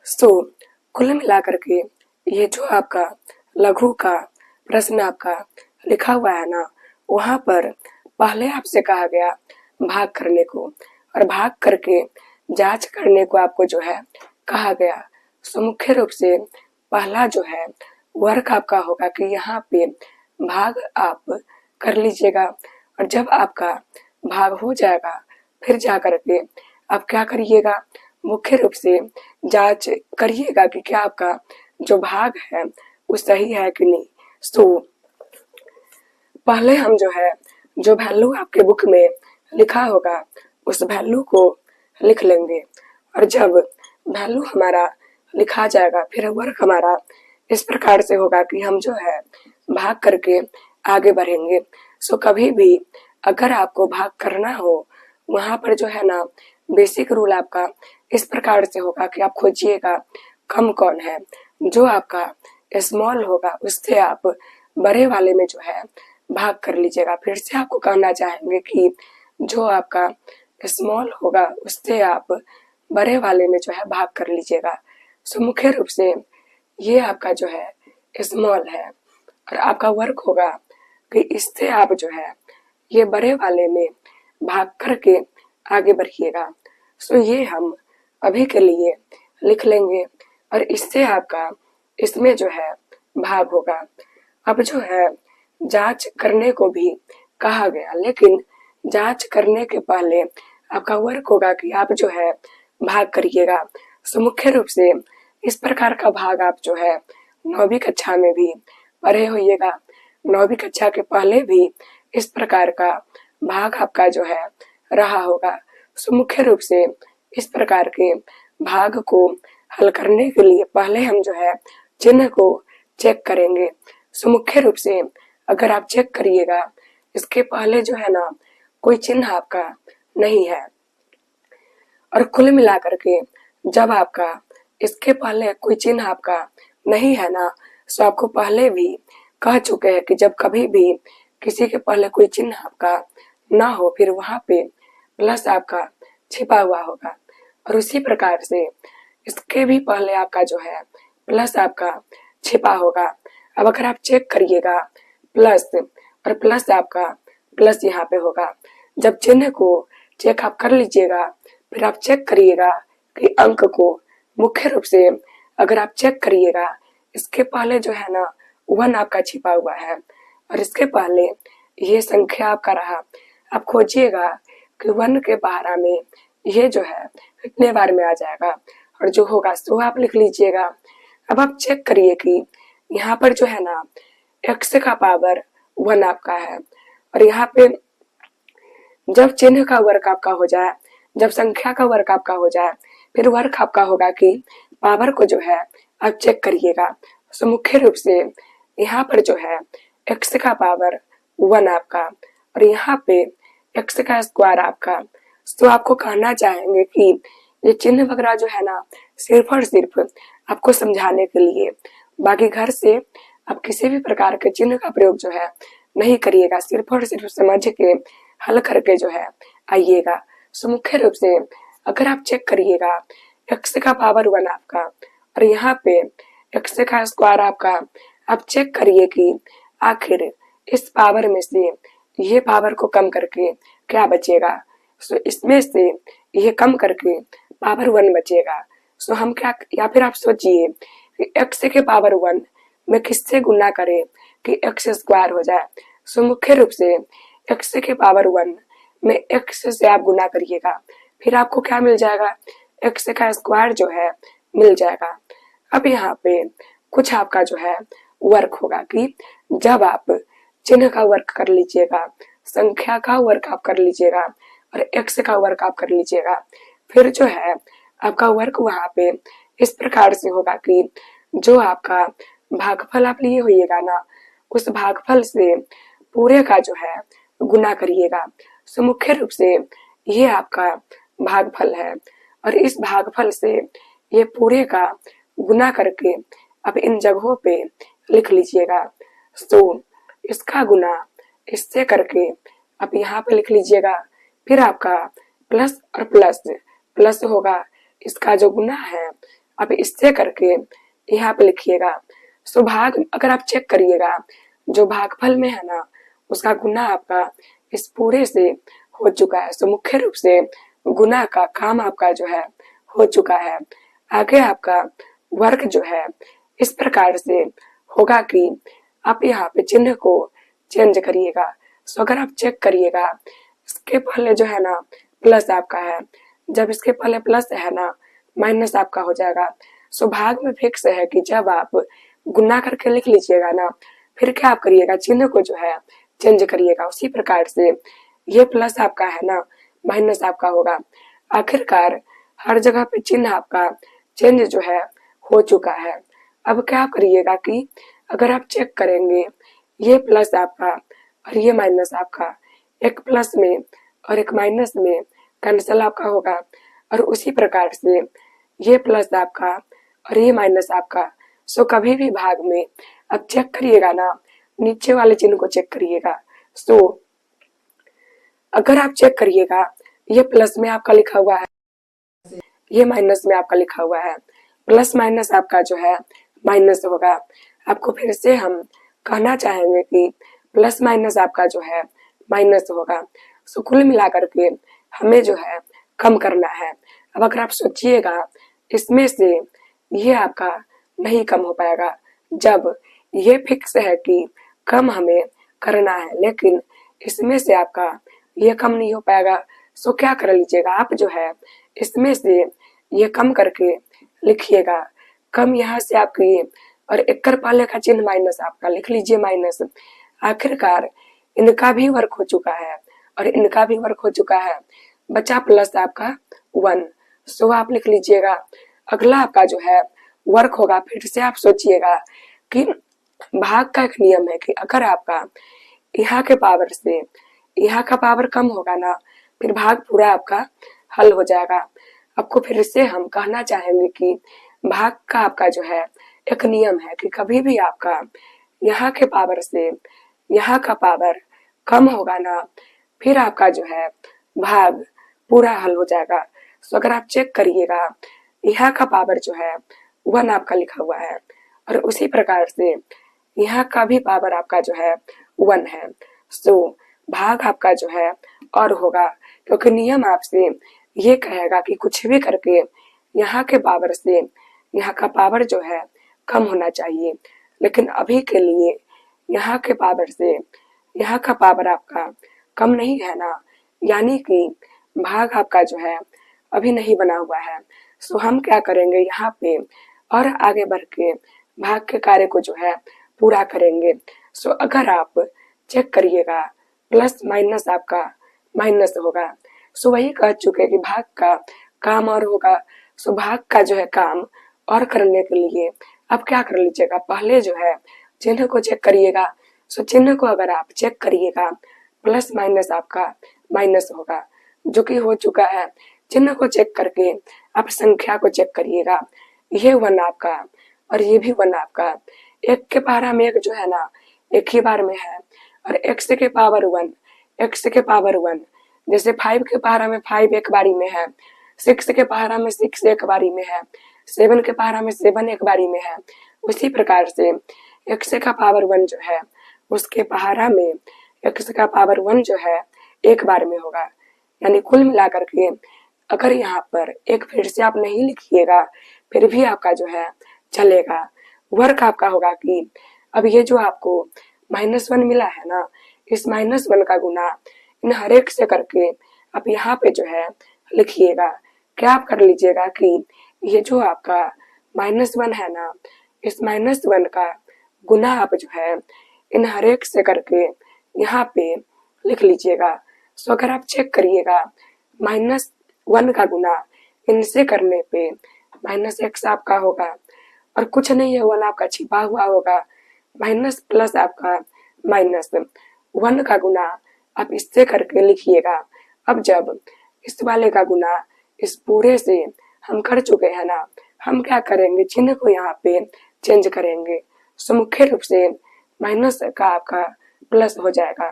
सो कुल मिलाकर के ये जो आपका लघु का प्रश्न आपका लिखा हुआ है ना, वहां पर पहले आपसे कहा गया भाग करने को और भाग करके जांच करने को आपको जो है कहा गया। सो मुख्य रूप से पहला जो है वर्क आपका होगा कि यहाँ पे भाग आप कर लीजिएगा और जब आपका भाग हो जाएगा फिर जा करके आप क्या करिएगा, मुख्य रूप से जांच करिएगा कि क्या आपका जो भाग है वो सही है कि नहीं। सो पहले हम जो है जो वैल्यू आपके बुक में लिखा होगा उस वैल्यू को लिख लेंगे और जब वैल्यू हमारा लिखा जाएगा फिर वर्क हमारा इस प्रकार से होगा कि हम जो है भाग करके आगे बढ़ेंगे। सो कभी भी अगर आपको भाग करना हो वहां पर जो है ना बेसिक रूल आपका इस प्रकार से होगा कि आप खोजिएगा कम कौन है, जो आपका स्मॉल होगा उससे आप बड़े वाले में जो है भाग कर लीजिएगा। फिर से आपको कहना चाहेंगे कि जो आपका स्मॉल होगा उससे आप बड़े वाले में जो है भाग कर लीजिएगा। सो मुख्य रूप से ये आपका जो है स्मॉल है और आपका वर्क होगा कि इससे आप जो है ये बड़े वाले में भाग करके आगे बढ़िएगा। सो ये हम अभी के लिए लिख लेंगे और इससे आपका इसमें जो है भाग होगा। अब जो है जांच करने को भी कहा गया, लेकिन जांच करने के पहले आपका वर्क होगा कि आप जो है भाग करिएगा। सो मुख्य रूप से इस प्रकार का भाग आप जो है 9वीं कक्षा में भी पढ़े होइएगा। 9वीं कक्षा के पहले भी इस प्रकार का भाग आपका जो है रहा होगा। सो मुख्य रूप से इस प्रकार के भाग को हल करने के लिए पहले हम जो है चिन्ह को चेक करेंगे। सो मुख्य रूप से अगर आप चेक करिएगा इसके पहले जो है ना कोई चिन्ह आपका नहीं है और कुल मिलाकर के जब आपका इसके पहले कोई चिन्ह आपका नहीं है ना, तो आपको पहले भी कह चुके हैं कि जब कभी भी किसी के पहले कोई चिन्ह आपका ना हो फिर वहां पे प्लस आपका छिपा हुआ होगा और उसी प्रकार से इसके भी पहले आपका जो है प्लस आपका छिपा होगा। अब अगर आप चेक करिएगा प्लस और प्लस आपका प्लस यहाँ पे होगा। जब चिन्ह को चेक आप कर लीजिएगा फिर आप चेक करिएगा कि अंक को मुख्य रूप से अगर आप चेक करिएगा इसके पहले जो है ना 1 आपका छिपा हुआ है और इसके पहले ये संख्या आपका रहा। आप खोजिएगा कि 1 के बारह में ये जो है कितने बार में आ जाएगा और जो होगा सो आप लिख लीजिएगा। अब आप चेक करिए कि यहाँ पर जो है ना x का पावर 1 आपका है और यहाँ पे जब चिन्ह का वर्क आपका हो जाए, जब संख्या का वर्क आपका हो जाए फिर वर्क आपका होगा कि पावर को जो है आप चेक करिएगा। सो मुख्य रूप से यहाँ पर जो है x का पावर 1 आपका और यहाँ पे x का स्क्वायर आपका। तो आपको कहना चाहेंगे कि ये चिन्ह वगैरह जो है ना सिर्फ और सिर्फ आपको समझाने के लिए, बाकी घर से आप किसी भी प्रकार के चिन्ह का प्रयोग जो है नहीं करिएगा, सिर्फ और सिर्फ समझ के हल करके जो है आइएगा। सो मुख्य रूप से अगर आप चेक करिएगा x का पावर 1 आपका और यहाँ पे x का स्क्वायर आपका, आप चेक करिए कि आखिर इस पावर में से ये पावर को कम करके क्या बचेगा। सो इसमें से ये कम करके पावर 1 बचेगा। सो हम क्या, या फिर आप सोचिए कि x के पावर 1 में किससे गुना करें कि x स्क्वायर हो जाए। सो मुख्य रूप से x के पावर 1 में x से आप गुना करिएगा फिर आपको क्या मिल जाएगा, x का स्क्वायर जो है मिल जाएगा। अब यहाँ पे कुछ आपका जो है वर्क होगा कि जब आप चिन्ह का वर्क कर लीजिएगा, संख्या का वर्क आप कर लीजिएगा और x का वर्क आप कर लीजिएगा, फिर जो है आपका वर्क वहां पे इस प्रकार से होगा कि जो आपका भागफल आप लिए होइएगा ना उस भागफल से पूरे का जो है गुना करिएगा। सो मुख्य रूप से ये आपका भागफल है और इस भागफल से ये पूरे का गुना करके आप इन जगहों पे लिख लीजिएगा। सो इसका गुना इससे करके आप यहाँ पे लिख लीजिएगा। फिर आपका प्लस और प्लस प्लस होगा, इसका जो गुना है आप इससे करके यहाँ पे लिखिएगा। सो भाग अगर आप चेक करिएगा जो भागफल में है ना उसका गुना आपका इस पूरे से हो चुका है। सो मुख्य रूप से गुना का काम आपका जो है हो चुका है। आगे आपका वर्ग जो है इस प्रकार से होगा कि आप यहाँ पे चिन्ह को चेंज करिएगा। सो अगर आप चेक करिएगा इसके पहले जो है ना प्लस आपका है, जब इसके पहले प्लस है ना माइनस आपका हो जाएगा। सो भाग में फिक्स है कि जब आप गुना करके लिख लीजिएगा ना फिर क्या आप करिएगा चिन्ह को जो है चेंज करिएगा। उसी प्रकार से ये प्लस आपका है ना माइनस आपका होगा। आखिरकार हर जगह पे चिन्ह आपका चेंज जो है हो चुका है। अब क्या करिएगा कि अगर आप चेक करेंगे ये प्लस आपका और ये माइनस आपका एक प्लस में और एक माइनस में कैंसिल आपका होगा, और उसी प्रकार से ये प्लस आपका और ये माइनस आपका। सो कभी भी भाग में अब चेक करिएगा ना नीचे वाले चिन्ह को चेक करिएगा। सो अगर आप चेक करिएगा ये प्लस में आपका लिखा हुआ है, ये माइनस में आपका लिखा हुआ है, प्लस माइनस आपका जो है माइनस होगा। आपको फिर से हम कहना चाहेंगे कि प्लस माइनस आपका जो है माइनस होगा। सो कुल मिलाकर के हमें जो है कम करना है। अब अगर आप सोचिएगा इसमें से ये आपका नहीं कम हो पाएगा, जब ये फिक्स है कि कम हमें करना है, लेकिन इसमें से आपका ये कम नहीं हो पाएगा। सो क्या कर लीजिएगा आप जो है इसमें से ये कम करके लिखिएगा। कम यहाँ से आपकी और एक कर पहले का चिन्ह माइनस आपका लिख लीजिए माइनस। आखिरकार इनका भी वर्क हो चुका है और इनका भी वर्क हो चुका है, बचा प्लस आपका 1। सो आप लिख लीजिएगा। अगला आपका जो है वर्क होगा। फिर से आप सोचिएगा कि भाग का एक नियम है कि अगर आपका यहाँ के पावर से यहाँ का पावर कम होगा ना फिर भाग पूरा आपका हल हो जाएगा। आपको फिर से हम कहना चाहेंगे कि भाग का आपका जो है एक नियम है कि कभी भी आपका यहाँ के पावर से यहाँ का पावर कम होगा ना फिर आपका जो है भाग पूरा हल हो जाएगा। सो अगर आप चेक करिएगा यहाँ का पावर जो है 1 आपका लिखा हुआ है, और उसी प्रकार से यहाँ का भी पावर आपका जो है 1 है। सो भाग आपका जो है और होगा, क्योंकि नियम आपसे ये कहेगा कि कुछ भी करके यहाँ के पावर से यहाँ का पावर जो है कम होना चाहिए, लेकिन अभी के लिए यहाँ के पावर से यहाँ का पावर आपका कम नहीं है ना, यानी कि भाग आपका जो है अभी नहीं बना हुआ है। सो हम क्या करेंगे यहाँ पे और आगे बढ़ के भाग के कार्य को जो है पूरा करेंगे। सो अगर आप चेक करिएगा प्लस माइनस आपका माइनस होगा। सो वही कह चुके कि भाग का काम और होगा। सो भाग का जो है काम और करने के लिए आप क्या कर लीजिएगा, पहले जो है चिन्ह को चेक करिएगा। सो चिन्ह को अगर आप चेक करिएगा प्लस माइनस आपका माइनस होगा, जो कि हो चुका है। चिन्ह को चेक करके आप संख्या को चेक करिएगा, ये 1 आपका और ये भी 1 आपका। एक के पारा में एक जो है ना एक ही बार में है, और x के पावर 1 x के पावर 1, जैसे 5 के पहाड़ा में 5 एक बारी में है, 6 के पहाड़ा में 6 एक बारी में है, 7 के पहाड़ा में 7 एक बारी में है। उसी प्रकार से x का पावर 1 जो है उसके पहाड़ा में x का पावर 1 जो है एक बार में होगा। यानी कुल मिलाकर के अगर यहाँ पर एक फिर से आप नहीं लिखिएगा फिर भी आपका जो है चलेगा। वर्क आपका होगा कि अब ये जो आपको -1 मिला है ना, इस -1 का गुना इन हर एक से करके आप यहाँ पे जो है लिखिएगा। क्या आप कर लीजिएगा कि ये जो आपका -1 है ना, इस -1 का गुना आप जो है इन हर एक से करके यहाँ पे लिख लीजिएगा। सो अगर आप चेक करिएगा -1 का गुना इनसे करने पे -x आपका होगा, और कुछ नहीं है 1 आपका छिपा हुआ होगा, माइनस प्लस आपका -1 का गुना आप इससे करके लिखिएगा। अब जब इस वाले का गुना इस पूरे से हम कर चुके हैं ना, हम क्या करेंगे चिन्ह को यहाँ पे चेंज करेंगे। सो मुख्य रूप से माइनस का आपका प्लस हो जाएगा,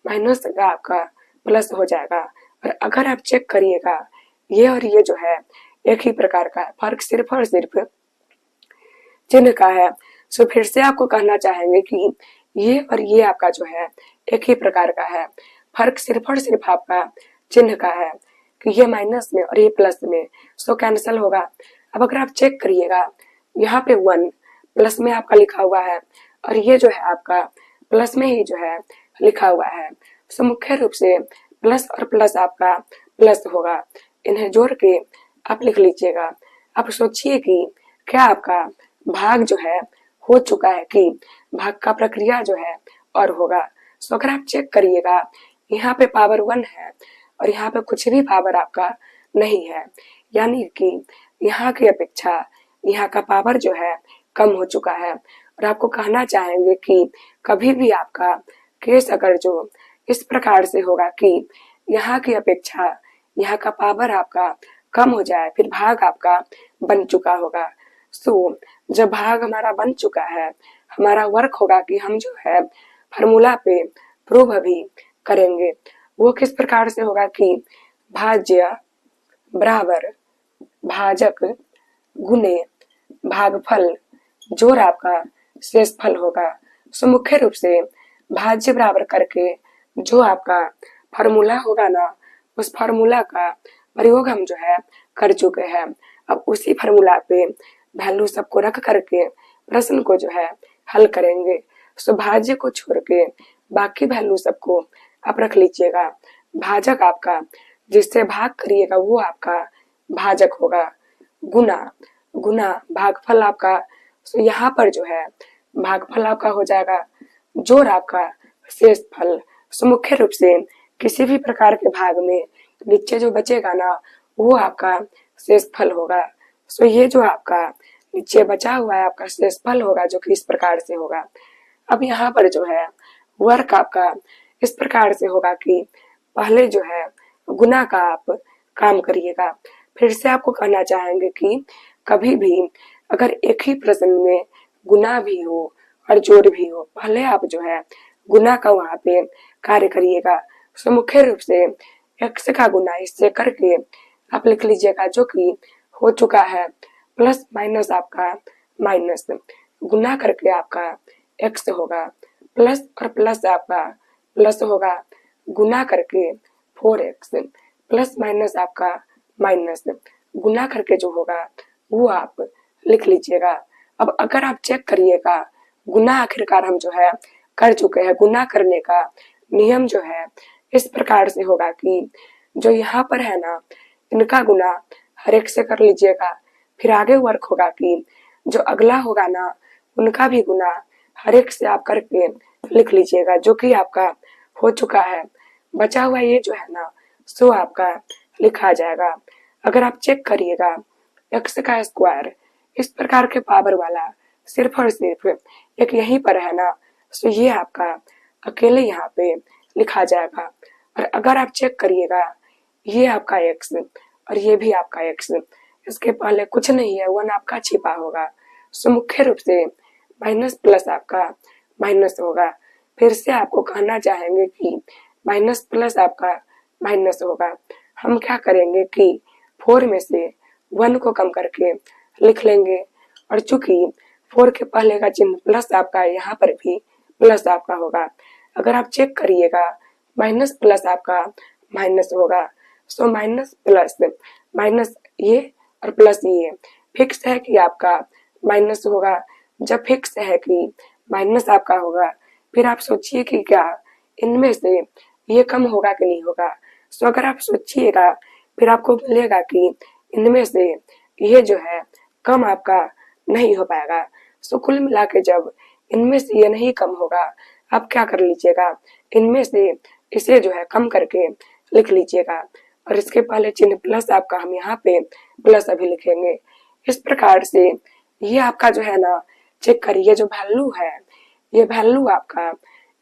माइनस का आपका प्लस हो जाएगा। और अगर आप चेक करिएगा ये और ये जो है एक ही प्रकार का है, फर्क सिर्फ और सिर्फ चिन्ह का है। सो फिर से आपको कहना चाहेंगे कि ये और ये आपका जो है एक ही प्रकार का है, फर्क सिर्फ और सिर्फ आपका चिन्ह का है कि ये माइनस में और ये प्लस में, सो कैंसिल होगा। अब अगर आप चेक करिएगा, यहाँ पे 1 प्लस में आपका लिखा हुआ है और ये जो है आपका प्लस में ही जो है लिखा हुआ है। सो मुख्य रूप से प्लस और प्लस आपका प्लस होगा, इन्हें जोड़ के आप लिख लीजिएगा। आप सोचिए कि क्या आपका भाग जो है हो चुका है कि भाग का प्रक्रिया जो है और होगा। सो अगर आप चेक करिएगा, यहाँ पे पावर 1 है और यहाँ पे कुछ भी पावर आपका नहीं है, यानी कि यहाँ की अपेक्षा यहाँ का पावर जो है कम हो चुका है। और आपको कहना चाहेंगे कि कभी भी आपका केस अगर जो इस प्रकार से होगा कि यहाँ की अपेक्षा यहाँ का पावर आपका कम हो जाए, फिर भाग आपका बन चुका होगा। सो जब भाग हमारा बन चुका है, हमारा वर्क होगा कि हम जो है फार्मूला पे प्रूव अभी करेंगे। वो किस प्रकार से होगा कि भाज्य बराबर भाजक गुने भागफल जोड़ आपका शेषफल होगा। सो मुख्य रूप से भाज्य बराबर करके जो आपका फार्मूला होगा ना, उस फार्मूला का प्रयोग हम जो है कर चुके हैं। अब उसी फार्मूला पे वैल्यू सबको रख करके प्रश्न को जो है हल करेंगे। सो भाज्य को छोड़ के बाकी वैल्यू सबको आप रख लीजिएगा। भाजक आपका जिससे भाग करिएगा वो आपका भाजक होगा, गुना गुना भागफल आपका। सो यहाँ पर जो है भागफल आपका हो जाएगा जोड़ आपका शेषफल। सो मुख्य रूप से किसी भी प्रकार के भाग में नीचे जो बचेगा ना, वो आपका शेषफल होगा। सो ये जो आपका नीचे बचा हुआ है आपका शेषफल होगा, जो कि इस प्रकार से होगा। अब यहाँ पर जो है वर्क आपका इस प्रकार से होगा कि पहले जो है गुना का आप काम करिएगा। फिर से आपको कहना चाहेंगे कि कभी भी अगर एक ही प्रश्न में गुना भी हो और जोड़ भी हो, पहले आप जो है गुना का वहां पे कार्य करिएगा। सो मुख्य रूप से x का गुना इससे करके आप लिख लीजिएगा, जो कि हो चुका है प्लस माइनस आपका माइनस, गुना करके आपका x होगा प्लस और प्लस आपका प्लस होगा, गुना करके 4x प्लस माइनस आपका माइनस, गुना करके जो होगा वो आप लिख लीजिएगा। अब अगर आप चेक करिएगा, गुना आखिरकार हम जो है कर चुके हैं। गुना करने का नियम जो है इस प्रकार से होगा कि जो यहाँ पर है ना, इनका गुना हर एक से कर लीजिएगा। फिर आगे वर्क होगा कि जो अगला होगा ना, उनका भी गुना हर एक से आप करके लिख लीजिएगा, जो कि आपका हो चुका है। बचा हुआ ये जो है ना, सो आपका लिखा जाएगा। अगर आप चेक करिएगा, x का स्क्वायर इस प्रकार के पावर वाला सिर्फ और सिर्फ एक यहीं पर है ना, सो ये आपका अकेले यहाँ पे लिखा जाएगा। और अगर आप चेक करिएगा, ये आपका x और ये भी आपका x, इसके पहले कुछ नहीं है, 1 आपका छिपा होगा। सो मुख्य रूप से माइनस प्लस आपका माइनस होगा। फिर से आपको कहना चाहेंगे कि माइनस प्लस आपका माइनस होगा। हम क्या करेंगे कि 4 में से 1 को कम करके लिख लेंगे, और चूंकि 4 के पहले का चिन्ह प्लस आपका, यहाँ पर भी प्लस आपका होगा। अगर आप चेक करिएगा, माइनस प्लस आपका माइनस होगा। सो माइनस प्लस माइनस ये और प्लस ये फिक्स है कि आपका माइनस होगा। जब फिक्स है कि माइनस आपका होगा, फिर आप सोचिए कि क्या इनमें से ये कम होगा कि नहीं होगा। सो अगर आप सोचिएगा, फिर आपको मिलेगा कि इनमें से ये जो है कम आपका नहीं हो पाएगा। सो कुल मिला के जब इनमें से ये नहीं कम होगा, आप क्या कर लीजिएगा, इनमें से इसे जो है कम करके लिख लीजिएगा, और इसके पहले चिन्ह प्लस आपका हम यहाँ पे प्लस अभी लिखेंगे। इस प्रकार से ये आपका जो है ना, चेक करिए, जो वैल्यू है ये वैल्यू आपका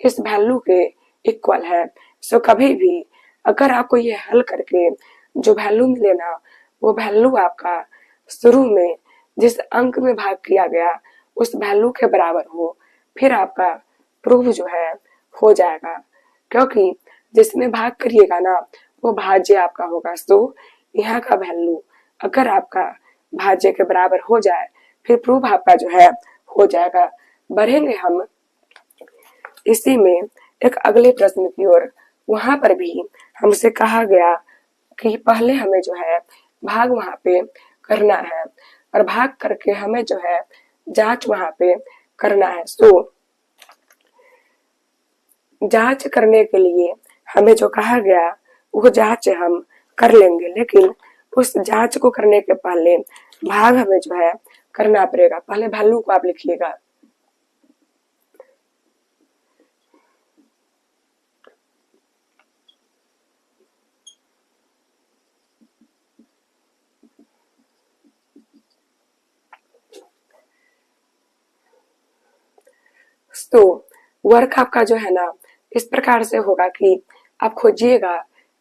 इस वैल्यू के इक्वल है। सो कभी भी अगर आपको ये हल करके जो वैल्यू मिले ना, वो वैल्यू आपका शुरू में जिस अंक में भाग किया गया उस वैल्यू के बराबर हो, फिर आपका प्रूफ जो है हो जाएगा। क्योंकि जिसमें भाग करिएगा ना, वो भाज्य आपका होगा। सो यहाँ का वैल्यू अगर आपका भाज्य के बराबर हो जाए फिर प्रूफ आपका जो है हो जाएगा। बढ़ेंगे हम इसी में एक अगले प्रश्न की ओर। वहां पर भी हमसे कहा गया कि पहले हमें जो है भाग वहां पे करना है और भाग करके हमें जो है जांच वहां पे करना है। जांच करने के लिए हमें जो कहा गया वो जांच हम कर लेंगे, लेकिन उस जांच को करने के पहले भाग हमें जो है करना पड़ेगा। पहले वैल्यू को आप लिखिएगा। तो वर्क आपका जो है ना इस प्रकार से होगा कि आप खोजिएगा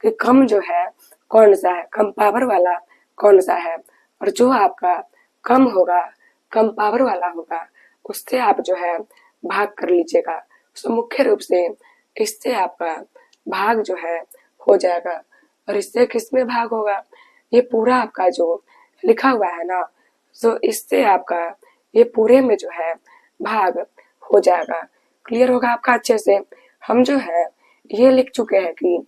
कि कम जो है कौन सा है, कम पावर वाला कौन सा है, और जो आपका कम होगा, कम पावर वाला होगा, उससे आप जो है भाग कर लीजिएगा। तो मुख्य रूप से इससे आपका भाग जो है हो जाएगा। और इससे किसमें भाग होगा, ये पूरा आपका जो लिखा हुआ है ना, तो इससे आपका ये पूरे में जो है भाग हो जाएगा। क्लियर होगा आपका अच्छे से। हम जो है ये लिख चुके हैं कि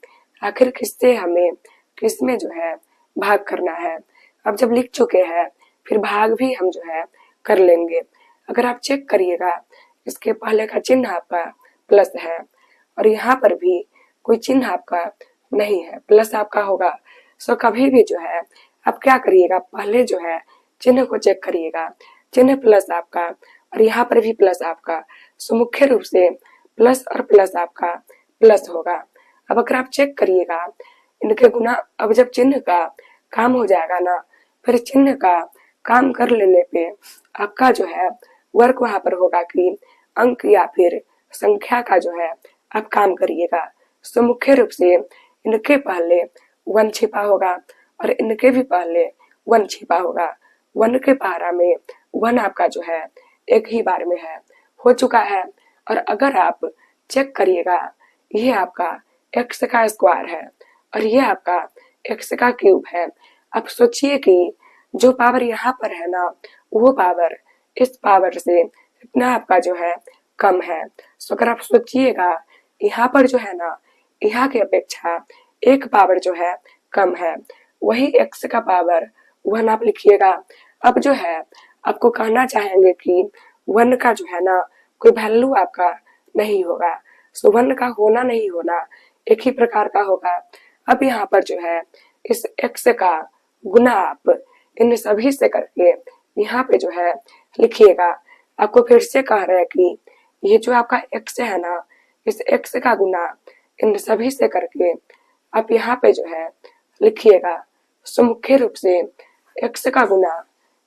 आखिर किससे हमें किसमें जो है भाग करना है। अब जब लिख चुके हैं फिर भाग भी हम जो है कर लेंगे। अगर आप चेक करिएगा इसके पहले का चिन्ह आपका प्लस है और यहाँ पर भी कोई चिन्ह आपका नहीं है, प्लस आपका होगा। सो कभी भी जो है आप क्या करिएगा, पहले जो है चिन्ह को चेक करिएगा, चिन्ह प्लस आपका और यहाँ पर भी प्लस आपका। सो मुख्य रूप से प्लस और प्लस आपका प्लस होगा। अब अगर आप चेक करिएगा इनके गुना, अब जब चिन्ह का काम हो जाएगा ना, फिर चिन्ह का काम कर लेने पे आपका जो है वर्क वहां पर होगा कि अंक या फिर संख्या का जो है आप काम करिएगा। सो मुख्य रूप से इनके पहले 1 छिपा होगा और इनके भी पहले 1 छिपा होगा। 1 के पहाड़ा में 1 आपका जो है एक ही बार में है, हो चुका है। और अगर आप चेक करिएगा ये आपका x का स्क्वायर है और ये आपका x का क्यूब है। अब सोचिए कि जो पावर यहाँ पर है ना वो पावर इस पावर से इतना आपका जो है कम है। तो अगर आप सोचिएगा यहाँ पर जो है ना यहाँ की अपेक्षा एक पावर जो है कम है, वही x का पावर 1 आप लिखिएगा। अब जो है आपको कहना चाहेंगे कि 1 का जो है ना कोई वैल्यू आपका नहीं होगा। सो 1 का होना नहीं होना एक ही प्रकार का होगा। अब यहाँ पर जो है इस x का गुना आप इन सभी से करके यहाँ पे जो है लिखिएगा। आपको फिर से कह रहे हैं कि ये जो आपका x है ना, इस x का गुना इन सभी से करके आप यहाँ पे जो है लिखिएगा। सो मुख्य रूप से x का गुना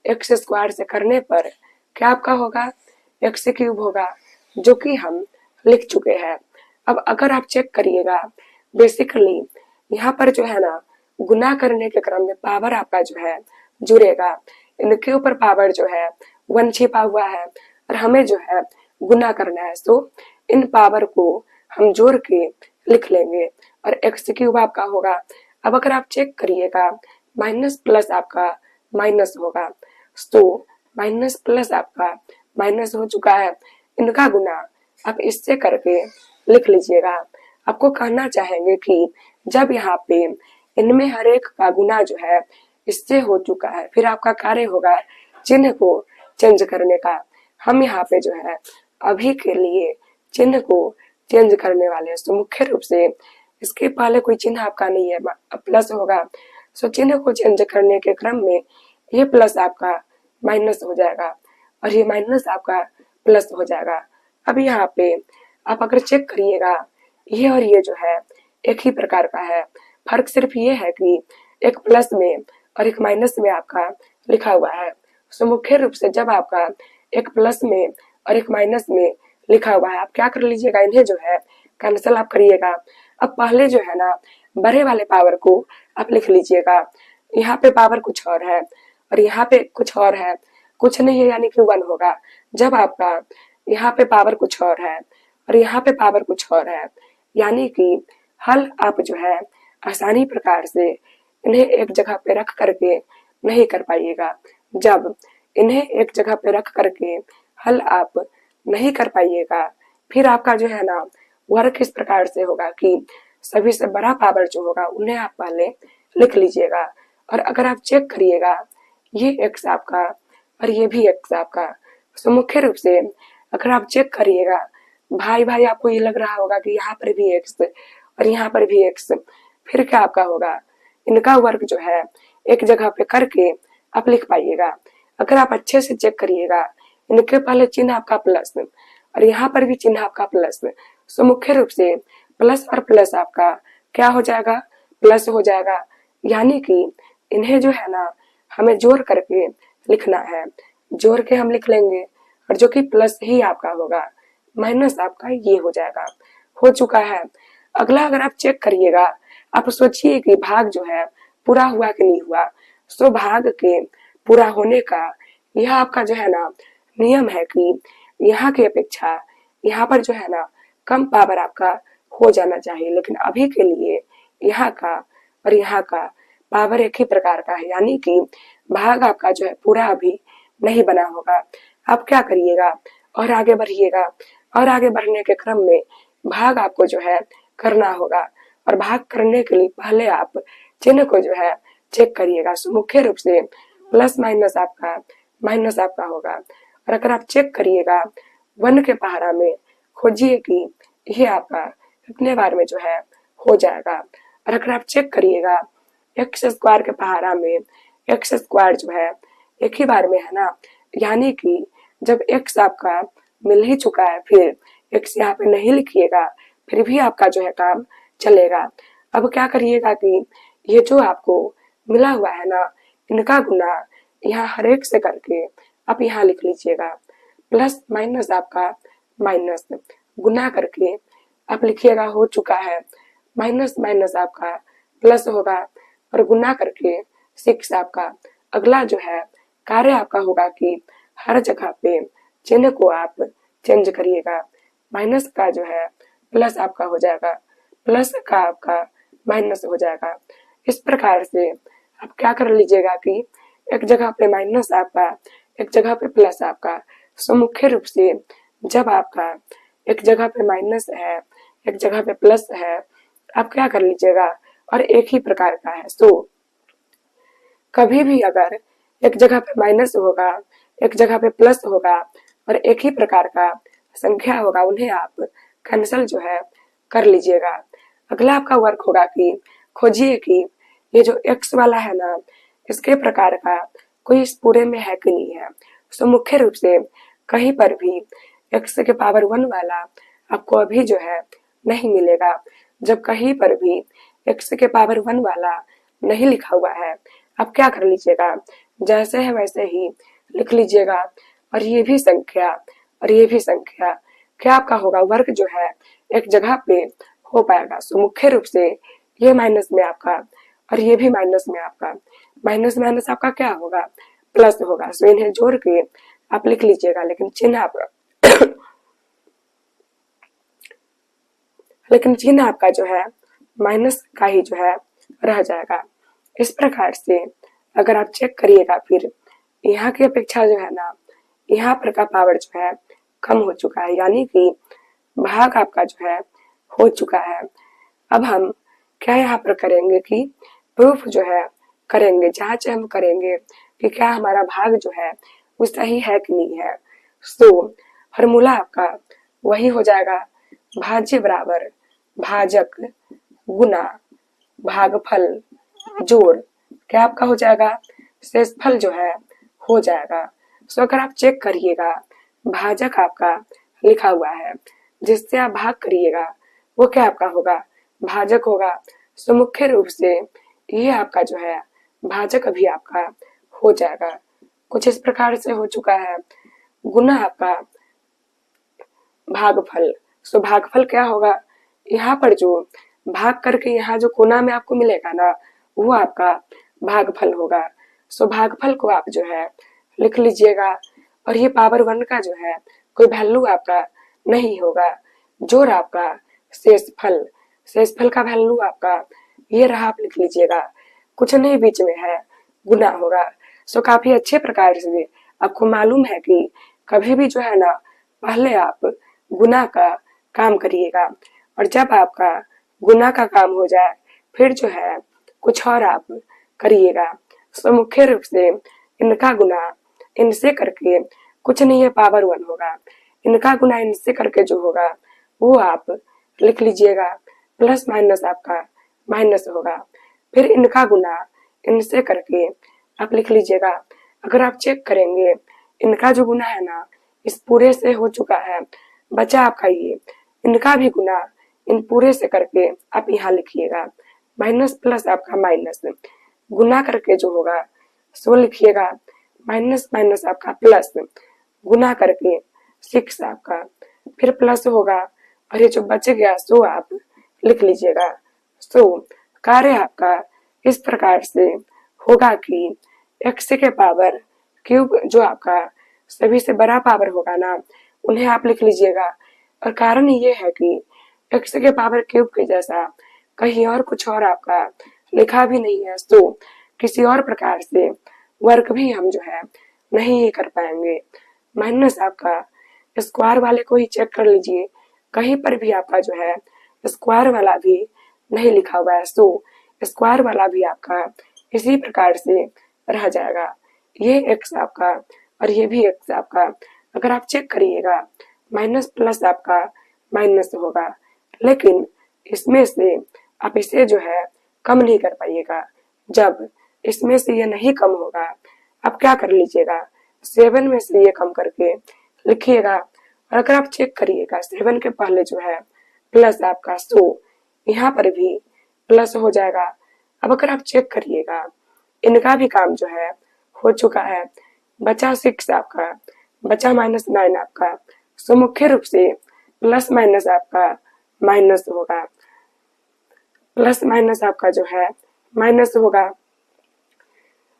x स्क्वायर से करने पर क्या आपका होगा, x क्यूब होगा, जो कि हम लिख चुके हैं। अब अगर आप चेक करिएगा बेसिकली यहाँ पर जो है ना गुना करने के क्रम में पावर आपका जो है जुड़ेगा। इनके ऊपर पावर जो है 1 छिपा हुआ है और हमें जो है गुना करना है। तो इन पावर को हम जोड़ के लिख लेंगे और x क्यूब आपका होगा। अब अगर आप चेक करिएगा माइनस प्लस आपका माइनस होगा, तो माइनस प्लस आपका माइनस हो चुका है। इनका गुना आप इससे करके लिख लीजिएगा। आपको कहना चाहेंगे कि जब यहाँ पे इनमें हर एक का गुना जो है इससे हो चुका है, फिर आपका कार्य होगा चिन्ह को चेंज करने का। हम यहाँ पे जो है अभी के लिए चिन्ह को चेंज करने वाले हैं। तो मुख्य रूप से इसके पहले कोई चिन्ह आपका नहीं है, प्लस होगा। सो चिन्ह को चेंज करने के क्रम में ये प्लस आपका माइनस हो जाएगा और ये माइनस आपका प्लस हो जाएगा। अब यहाँ पे आप अगर चेक करिएगा ये और ये जो है एक ही प्रकार का है, फर्क सिर्फ ये है कि एक प्लस में और एक माइनस में आपका लिखा हुआ है। सो मुख्य रूप से जब आपका एक प्लस में और एक माइनस में लिखा हुआ है, आप क्या कर लीजिएगा, इन्हें जो है कैंसिल आप करिएगा। अब पहले जो है ना बड़े वाले पावर को आप लिख लीजिएगा। यहाँ पे पावर कुछ और है और यहाँ पे कुछ और है, कुछ नहीं है यानी कि 1 होगा। जब आपका यहाँ पे पावर कुछ और है और यहाँ पे पावर कुछ और है, यानी कि हल आप जो है आसानी प्रकार से इन्हें एक जगह पे रख करके नहीं कर पाइएगा। जब इन्हें एक जगह पे रख करके हल आप नहीं कर पाइएगा, फिर आपका जो है ना वर्क इस प्रकार से होगा कि सभी से बड़ा पावर जो होगा उन्हें आप पहले लिख लीजिएगा। और अगर आप चेक करिएगा, ये एक्स आपका और ये भी एक्स आपका। तो मुख्य रूप से अगर आप चेक करिएगा भाई भाई, आपको ये लग रहा होगा कि यहाँ पर भी एक्स और यहाँ पर भी एक्स, फिर क्या आपका होगा, इनका वर्क जो है एक जगह पे करके आप लिख पाइएगा। अगर आप अच्छे से चेक करिएगा, इनके पहले चिन्ह आपका प्लस और यहाँ पर भी चिन्ह आपका प्लस, तो मुख्य रूप से प्लस और प्लस आपका क्या हो जाएगा, प्लस हो जाएगा। यानी कि इन्हें जो है ना हमें जोड़ करके लिखना है, जोड़ के हम लिख लेंगे और जो कि प्लस ही आपका होगा, माइनस आपका ये हो जाएगा। हो चुका है। अगला अगर आप चेक करिएगा, आप सोचिए कि भाग जो है पूरा हुआ कि नहीं हुआ। सो भाग के पूरा होने का यह आपका जो है ना नियम है कि यहाँ की अपेक्षा यहाँ पर जो है ना कम पावर आपका हो जाना चाहिए, लेकिन अभी के लिए यहाँ का और यहाँ का पावर एक ही प्रकार का है, यानी कि भाग आपका जो है पूरा अभी नहीं बना होगा। आप क्या करिएगा और आगे बढ़िएगा, और आगे बढ़ने के क्रम में भाग आपको जो है करना होगा। और भाग करने के लिए पहले आप चिन्ह को जो है चेक करिएगा। सो मुख्य रूप से प्लस माइनस आपका होगा। और अगर आप चेक करिएगा वन के पहाड़ा में, खोजिए कि ये आपका कितने बार में जो है हो जाएगा। और अगर आप चेक करिएगा एक्स स्क्वायर के पहाड़ा में, एक्स स्क्वायर जो है एक ही बार में है ना, यानी कि जब एक्स आपका मिल ही चुका है, फिर एक्स यहाँ पे नहीं लिखिएगा, फिर भी आपका जो है काम चलेगा। अब क्या करिएगा कि ये जो आपको मिला हुआ है ना, इनका गुना यहाँ हर एक से करके आप यहाँ लिख लीजिएगा। प्लस माइनस आपका माइनस गुना करके आप लिखिएगा, हो चुका है। माइनस माइनस आपका प्लस होगा और गुना करके 6 आपका। अगला जो है कार्य आपका होगा कि हर जगह पे चिन्ह को आप चेंज करिएगा। माइनस का जो है प्लस आपका हो जाएगा, प्लस का आपका माइनस हो जाएगा। इस प्रकार से आप क्या कर लीजिएगा कि एक जगह पे माइनस आपका, एक जगह पे प्लस आपका। सो मुख्य रूप से जब आपका एक जगह पे माइनस है, एक जगह पे प्लस है, आप क्या कर लीजिएगा और एक ही प्रकार का है। सो कभी भी अगर एक जगह पे माइनस होगा, एक जगह पे प्लस होगा और एक ही प्रकार का संख्या होगा, उन्हें आप कैंसिल जो है कर लीजिएगा। अगला आपका वर्क होगा कि खोजिए कि ये जो x वाला है ना, इसके प्रकार का कोई इस पूरे में है कि नहीं है। सो मुख्य रूप से कहीं पर भी x के पावर 1 वाला आपको अभी जो है नहीं मिलेगा। जब कहीं पर भी x के पावर 1 वाला नहीं लिखा हुआ है, आप क्या कर लीजिएगा, जैसे है वैसे ही लिख लीजिएगा। और ये भी संख्या और ये भी संख्या, क्या आपका होगा, वर्क जो है एक जगह पे हो पाएगा। सो मुख्य रूप से ये माइनस में आपका और ये भी माइनस में आपका, माइनस माइनस आपका क्या होगा, प्लस होगा। सो इन्हें जोड़ के आप लिख लीजिएगा, लेकिन चिन्ह आपका लेकिन चिन्ह आपका जो है माइनस का ही जो है रह जाएगा। इस प्रकार से अगर आप चेक करिएगा, फिर यहाँ की अपेक्षा जो है ना, यहाँ पर का पावर जो है कम हो चुका है, यानी कि भाग आपका जो है हो चुका है। अब हम क्या यहाँ पर करेंगे कि प्रूफ जो है करेंगे, जांच हम करेंगे कि क्या हमारा भाग जो है वो सही है कि नहीं है। तो फॉर्मूला आपका वही हो जाएगा, भाज्य बराबर भाजक गुना भागफल जोड़ क्या आपका हो जाएगा, शेषफल जो है हो जाएगा। सो अगर आप चेक करिएगा, भाजक आपका लिखा हुआ है, जिससे आप भाग करिएगा वो क्या आपका होगा, भाजक होगा। सो मुख्य रूप से ये आपका जो है भाजक अभी आपका हो जाएगा। कुछ इस प्रकार से हो चुका है। गुना आपका भागफल। सो भागफल क्या होगा, यहाँ पर जो भाग करके यहाँ जो कोना में आपको मिलेगा ना, वो आपका भागफल होगा। सो भागफल को आप जो है लिख लीजिएगा। और ये पावर 1 का जो है कोई वैल्यू आपका नहीं होगा। जोड़ आपका शेषफल, शेषफल का वैल्यू आपका ये रहा, आप लिख लीजिएगा। कुछ नहीं बीच में है, गुना होगा। सो काफी अच्छे प्रकार से आपको मालूम है कि कभी भी जो है ना, पहले आप गुना का काम करिएगा और जब आपका गुना का काम हो जाए फिर जो है कुछ और आप करिएगा। सो मुख्य रूप से इनका गुना इनसे करके कुछ नहीं, है पावर 1 होगा। इनका गुना इनसे करके जो होगा वो आप लिख लीजिएगा, प्लस माइनस आपका माइनस होगा। फिर इनका गुना इनसे करके आप लिख लीजिएगा। अगर आप चेक करेंगे इनका जो गुना है ना इस पूरे से हो चुका है, बचा आपका ये। इनका भी गुना इन पूरे से करके आप यहाँ लिखिएगा, माइनस प्लस आपका माइनस, गुना करके जो होगा सो लिखिएगा, माइनस माइनस आपका प्लस, गुना करके 6 आपका, फिर प्लस होगा और ये जो बच गया सो आप लिख लीजिएगा। सो कार्य आपका इस प्रकार से होगा कि x के पावर क्यूब जो आपका सभी से बड़ा पावर होगा ना उन्हें आप लिख लीजिएगा। और कारण ये है कि x के पावर क्यूब के जैसा कहीं और कुछ और आपका लिखा भी नहीं है, तो किसी और प्रकार से वर्क भी हम जो है नहीं कर पाएंगे। माइनस आपका स्क्वायर वाले को ही चेक कर लीजिए, कहीं पर भी आपका जो है स्क्वायर वाला भी नहीं लिखा हुआ है, तो स्क्वायर वाला भी आपका इसी प्रकार से रह जाएगा। ये x आपका और ये भी x आपका अगर आप चेक करिएगा माइनस प्लस आपका माइनस होगा, लेकिन इसमें से आप इसे जो है कम नहीं कर पाइएगा। जब इसमें से ये नहीं कम होगा आप क्या कर लीजिएगा, 7 में से ये कम करके लिखिएगा। और अगर आप चेक करिएगा 7 के पहले जो है प्लस आपका, सो यहाँ पर भी प्लस हो जाएगा। अब अगर आप चेक करिएगा इनका भी काम जो है हो चुका है, बचा 6 आपका, बचा -9 आपका। सो मुख्य रूप से प्लस माइनस आपका माइनस होगा, प्लस माइनस आपका जो है माइनस होगा।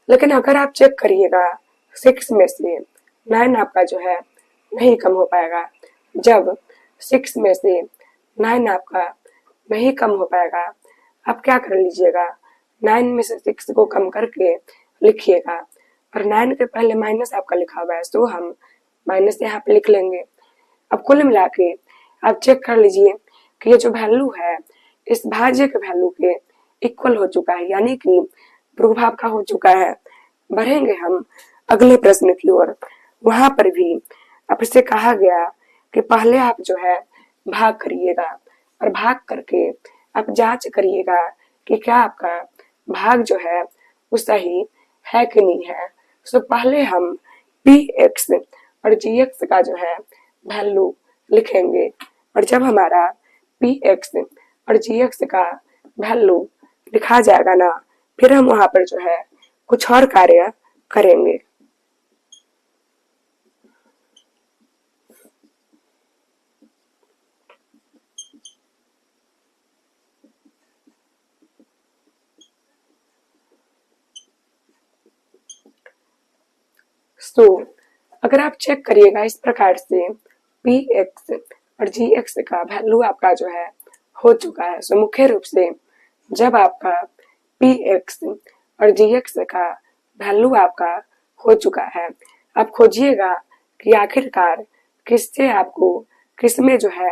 लेकिन अगर आप चेक करिएगा 6 में से 9 आपका जो है नहीं कम हो पाएगा। जब 6 में से 9 आपका नहीं कम हो पाएगा आप क्या कर लीजिएगा, 9 में से 6 को कम करके लिखिएगा। और 9 के पहले माइनस आपका लिखा हुआ है, तो हम माइनस यहाँ पे लिख लेंगे। अब कुल मिला के आप चेक कर लीजिए कि ये जो वैल्यू है इस भाज्य के वैल्यू के इक्वल हो चुका है, यानी कि प्रूफ आपका हो चुका है। बढ़ेंगे हम अगले प्रश्न की ओर। वहां पर भी आपसे कहा गया कि पहले आप जो है भाग करिएगा और भाग करके आप जांच करिएगा कि क्या आपका भाग जो है वो सही है कि नहीं है। सो पहले हम px और gx का जो है वैल्यू लिखेंगे और जब हमारा px और gx का वैल्यू लिखा जाएगा ना फिर हम वहां पर जो है कुछ और कार्य करेंगे। तो अगर आप चेक करिएगा इस प्रकार से px और gx का वैल्यू आपका जो है हो चुका है। सो मुख्य रूप से जब आपका px और gx का वैल्यू आपका हो चुका है आप खोजिएगा कि आखिरकार किससे आपको किस में जो है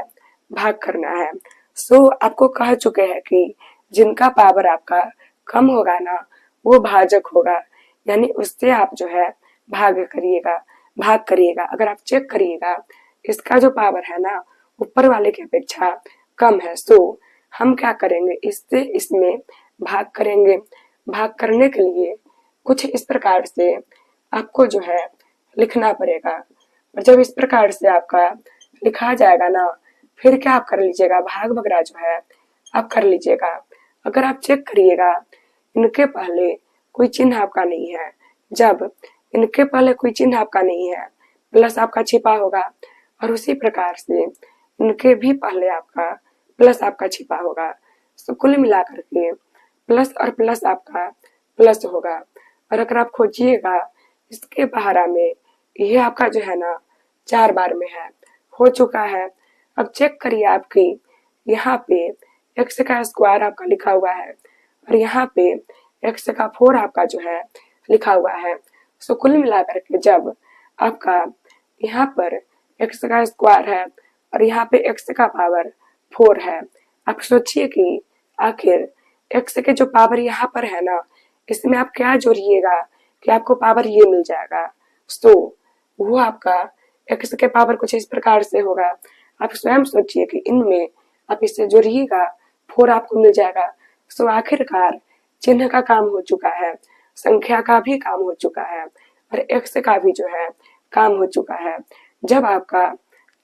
भाग करना है। सो आपको कह चुके हैं कि जिनका पावर आपका कम होगा ना वो भाजक होगा, यानी उससे आप जो है भाग करिएगा। अगर आप चेक करिएगा इसका जो पावर है ना ऊपर वाले की अपेक्षा कम है, तो हम क्या करेंगे, इससे इसमें भाग करेंगे। भाग करने के लिए कुछ इस प्रकार से आपको जो है लिखना पड़ेगा और जब इस प्रकार से आपका लिखा जाएगा ना फिर क्या आप कर लीजिएगा, भाग वगैरह जो है आप कर लीजिएगा। अगर आप चेक करिएगा इनके पहले कोई चिन्ह आपका नहीं है, जब इनके पहले कोई चिन्ह आपका नहीं है प्लस आपका छिपा होगा और उसी प्रकार से इनके भी पहले आपका प्लस आपका छिपा होगा। तो कुल मिलाकर के प्लस और प्लस आपका प्लस होगा। और अगर आप खोजिएगा इसके बाहर में ये आपका जो है ना 4 बार में है, हो चुका है। अब चेक करिए आपकी यहाँ पे x का स्क्वायर आपका लिखा हुआ है और यहाँ पे x का 4 आपका जो है लिखा हुआ है। सो कुल मिलाकर के जब आपका यहाँ पर x का स्क्वायर है और यहाँ पे x का पावर 4 है, आप सोचिए कि आखिर x के जो पावर यहाँ पर है ना, इसमें आप क्या जोड़िएगा कि आपको पावर ये मिल जाएगा। तो वो आपका x के पावर कुछ इस प्रकार से होगा। आप स्वयं सोचिए कि इनमें आप इससे जोड़िएगा, 4 आपको मिल जाएगा। सो आखिरकार चिन्ह का काम हो चुका है, संख्या का भी काम हो चुका है और x का भी जो है काम हो चुका है। जब आपका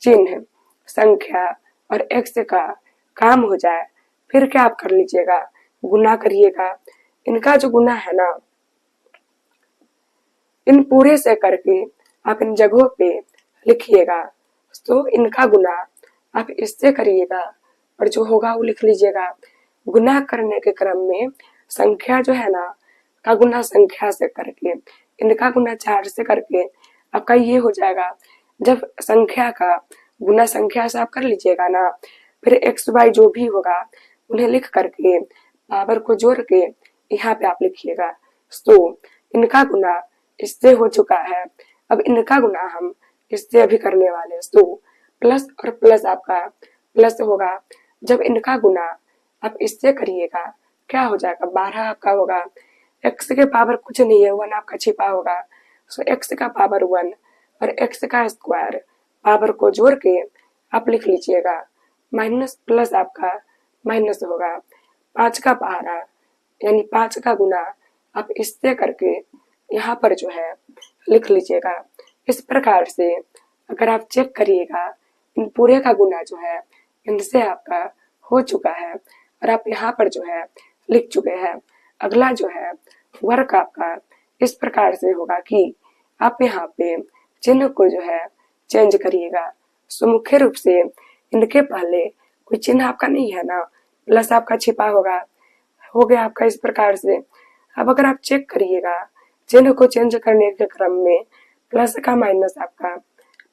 चिन्ह, संख्या और x का काम हो जाए, फिर क्या आप कर लीजिएगा, गुना करिएगा। इनका जो गुना है ना, इन पूरे से करके आप इन जगहों पे लिखिएगा। तो इनका गुना आप इससे करिएगा और जो होगा वो लिख लीजिएगा। गुना करने के क्रम में संख्या जो है ना का गुना संख्या से करके, इनका गुना 4 से करके आपका ये हो जाएगा। जब संख्या का गुना संख्या से आप कर लीजिएगा ना, फिर एक्स वाई जो भी होगा उन्हें लिख करके पावर को जोड़ के यहाँ पे आप लिखिएगा। तो इनका गुना इससे हो चुका है, अब इनका गुना हम इससे अभी करने वाले हैं। तो प्लस और प्लस आपका प्लस होगा। जब इनका गुना आप इससे करिएगा, क्या हो जाएगा, 12 आपका होगा। एक्स के पावर कुछ नहीं है, 1 आपका छिपा होगा। सो एक्स का पावर 1 और एक्स का स्क्वायर पावर को जोड़ के आप लिख लीजिएगा। माइनस प्लस आपका माइनस होगा। 5 का पहाड़ा यानी 5 का गुना आप इससे करके यहाँ पर जो है लिख लीजिएगा। इस प्रकार से अगर आप चेक करिएगा, इन पूरे का गुना जो है इनसे आपका हो चुका है और आप यहाँ पर जो है लिख चुके हैं। अगला जो है वर्क आपका इस प्रकार से होगा कि आप यहाँ पे चिन्ह को जो है चेंज करिएगा। सो मुख्य रूप से इनके पहले कोई चिन्ह आपका नहीं है ना, प्लस आपका छिपा होगा, हो गया आपका इस प्रकार से। अब अगर आप चेक करिएगा, चिन्ह को चेंज करने के क्रम में प्लस का माइनस आपका,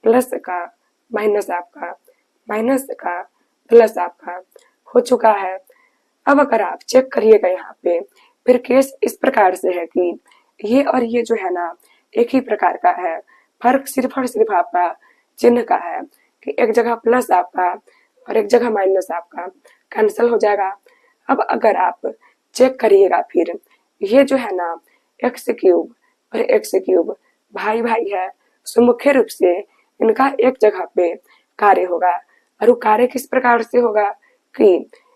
प्लस का माइनस आपका, माइनस का प्लस आपका हो चुका है। अब अगर आप चेक करिएगा यहाँ पे, फिर केस इस प्रकार से है कि ये और ये जो है ना एक ही प्रकार का है, फर्क सिर्फ और सिर्फ आपका चिन्ह का है कि एक जगह प्लस आपका और एक जगह माइनस आपका कैंसिल हो जाएगा। अब अगर आप चेक करिएगा, फिर ये जो है ना एक्स क्यूब और एक्स क्यूब भाई भाई है। सो मुख्य रूप से इनका एक जगह पे कार्य होगा और वो कार्य किस प्रकार से होगा कि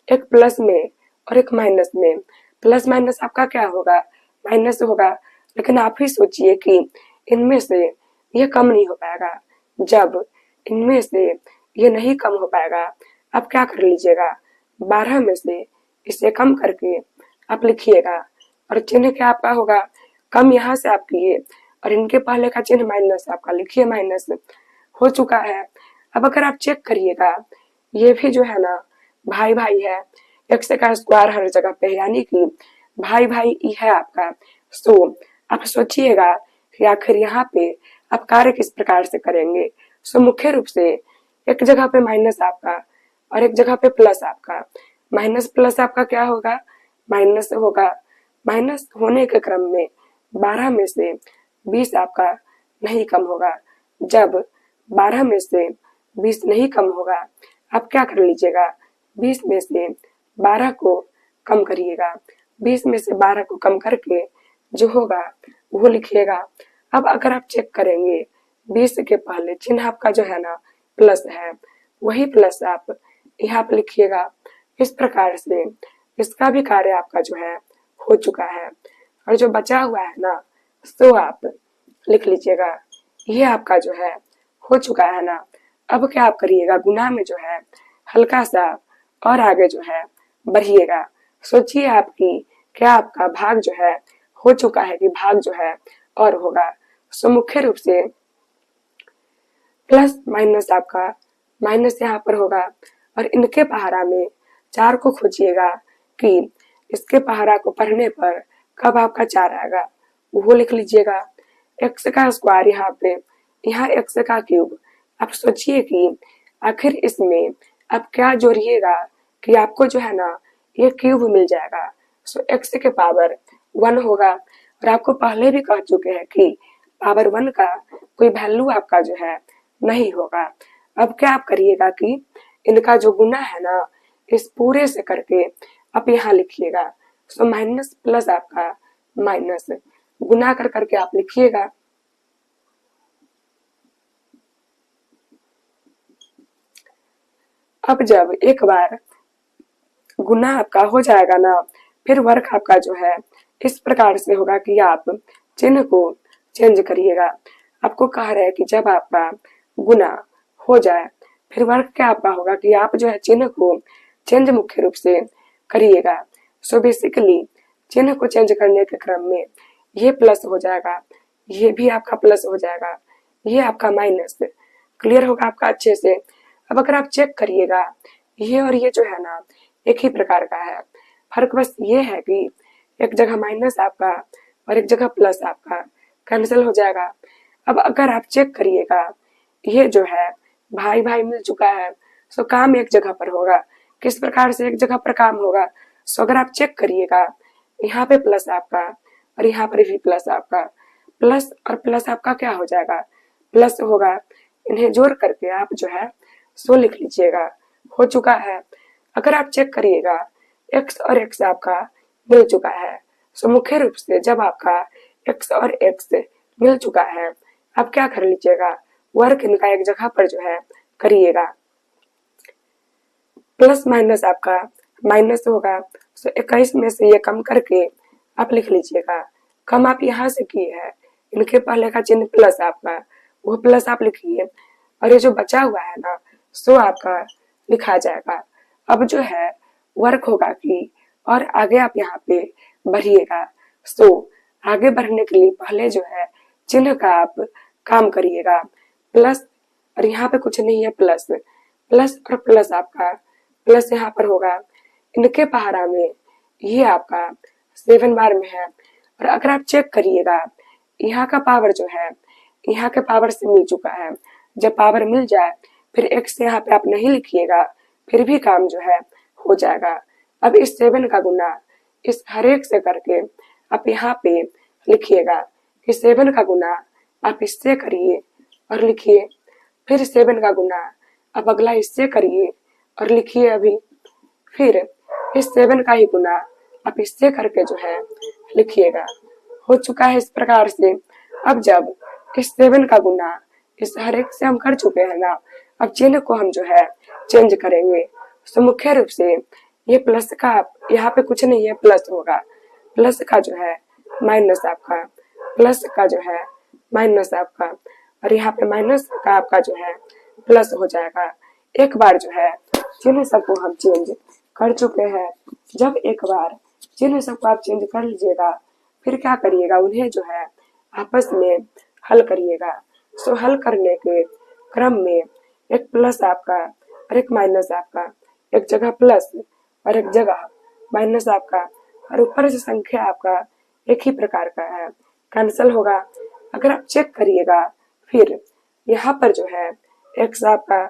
एक प्लस में और एक माइनस में। प्लस माइनस आपका क्या होगा, माइनस होगा, लेकिन आप ही सोचिए कि इनमें से ये कम नहीं हो पाएगा। जब इनमें से ये नहीं कम हो पाएगा, आप क्या कर लीजिएगा, 12 में से इसे कम करके आप लिखिएगा और चिन्ह क्या आपका होगा, कम यहाँ से आप किए और इनके पहले का चिन्ह माइनस आपका लिखिए, माइनस हो चुका है। अब अगर आप चेक करिएगा, ये भी जो है ना भाई भाई है, एक्स का स्क्वायर हर जगह पे, यानी कि भाई भाई ई है आपका। सो आप सोचिएगा कि आखिर यहाँ पे आप कार्य किस प्रकार से करेंगे। सो मुख्य रूप से एक जगह पे माइनस आपका और एक जगह पे प्लस आपका। माइनस प्लस आपका क्या होगा, माइनस होगा। माइनस होने के क्रम में 12 में से 20 आपका नहीं कम होगा। जब 12 में से 20 नहीं कम होगा, आप क्या कर लीजिएगा, 20 में से 12 को कम करिएगा। 20 में से 12 को कम करके जो होगा वो लिखिएगा। अब अगर आप चेक करेंगे, 20 के पहले चिन्ह आपका जो है ना प्लस है, वही प्लस आप यहाँ पे लिखिएगा। इस प्रकार से इसका भी कार्य आपका जो है हो चुका है और जो बचा हुआ है ना, तो आप लिख लीजिएगा। ये आपका जो है हो चुका है ना। अब क्या आप करिएगा, गुना में जो है हल्का सा और आगे जो है बढ़िएगा। सोचिए आपकी क्या आपका भाग जो है हो चुका है कि भाग जो है और होगा। सो मुख्य रूप से प्लस माइनस आपका माइनस यहाँ पर होगा और इनके पहाड़ा में 4 को खोजिएगा कि इसके पहाड़ा को पढ़ने पर कब आपका 4 आएगा, वो लिख लीजिएगा। एक्स का स्क्वायर यहाँ पे, यहाँ एक्स का क्यूब। आप सोचिए कि आखिर इसमें आप क्या जोड़िएगा कि आपको जो है ना ये क्यूब मिल जाएगा। सो एक्स के पावर 1 होगा और आपको पहले भी कह चुके हैं कि पावर 1 का कोई वैल्यू आपका जो है नहीं होगा। अब क्या आप करिएगा कि इनका जो गुना है ना, इस पूरे से करके आप यहाँ लिखिएगा। सो माइनस प्लस आपका माइनस गुना कर करके आप लिखिएगा। अब जब एक बार गुना आपका हो जाएगा ना, फिर वर्क आपका जो है इस प्रकार से होगा कि आप चिन्ह को चेंज करिएगा। आपको कह रहे हैं कि जब आपका गुना हो जाए फिर वर्क क्या आपका होगा कि आप जो है चिन्ह को चेंज मुख्य रूप से करिएगा। सो बेसिकली चिन्ह को चेंज करने के क्रम में ये प्लस हो जाएगा, ये भी आपका प्लस हो जाएगा, ये आपका माइनस। क्लियर होगा आपका अच्छे से। अब अगर आप चेक करिएगा, ये और ये जो है ना एक ही प्रकार का है, फर्क बस ये है कि एक जगह माइनस आपका और एक जगह प्लस आपका कैंसिल हो जाएगा। अब अगर आप चेक करिएगा, ये जो है भाई भाई मिल चुका है, सो काम एक जगह पर होगा। किस प्रकार से एक जगह पर काम होगा? सो अगर आप चेक करिएगा, यहाँ पे प्लस आपका और यहाँ पर भी प्लस आपका, प्लस और प्लस आपका क्या हो जाएगा? प्लस होगा। इन्हें जोड़ करके आप जो है सो लिख लीजिएगा। हो चुका है। अगर आप चेक करिएगा, x और x आपका मिल चुका है। सो मुख्य रूप से जब आपका x और x मिल चुका है, आप क्या कर लीजिएगा? वर्क इनका एक जगह पर जो है करिएगा। प्लस माइनस आपका माइनस होगा। सो 21 में से ये कम करके आप लिख लीजिएगा। कम आप यहाँ से किए हैं, इनके पहले का चिन्ह प्लस आपका, वो प्लस आप लिखिए और ये जो बचा हुआ है ना, सो आपका लिखा जाएगा। अब जो है वर्क होगा कि और आगे आप यहाँ पे बढ़िएगा। सो आगे बढ़ने के लिए पहले जो है चिन्ह का आप काम करिएगा। प्लस और यहाँ पे कुछ नहीं है, प्लस प्लस और प्लस आपका प्लस यहाँ पर होगा। इनके पहाड़ा में ये आपका 7 बार में है। और अगर आप चेक करिएगा, यहाँ का पावर जो है यहाँ के पावर से मिल चुका है। जब पावर मिल जाए फिर x यहाँ पे आप नहीं लिखिएगा, फिर भी काम जो है हो जाएगा। अब इस 7 का गुना इस हर एक से करके आप यहाँ पे लिखिएगा कि 7 का गुना आप इससे करिए और लिखिए, फिर 7 का गुना आप अगला इससे करिए और लिखिए अभी, फिर इस 7 का ही गुना आप इससे करके जो है लिखिएगा। हो चुका है इस प्रकार से। अब जब इस 7 का गुना इस हर एक से हम कर चुके हैं ना, अब चिन्ह को हम जो है चेंज करेंगे। तो मुख्य रूप से ये प्लस का यहाँ पे कुछ नहीं है, प्लस होगा। प्लस का जो है माइनस आपका, प्लस का जो है माइनस आपका, और यहाँ पे माइनस का आपका जो है प्लस हो जाएगा। एक बार जो है चिन्ह सबको हम चेंज कर चुके हैं। जब एक बार चिन्ह सबको आप चेंज कर लीजिएगा, फिर क्या करिएगा? उन्हें जो है आपस में हल करिएगा। सो हल करने के क्रम में एक प्लस आपका और एक माइनस आपका, एक जगह प्लस और एक जगह माइनस आपका, और ऊपर से संख्या आपका एक ही प्रकार का है, कैंसिल होगा। अगर आप चेक करिएगा, फिर यहाँ पर जो है x आपका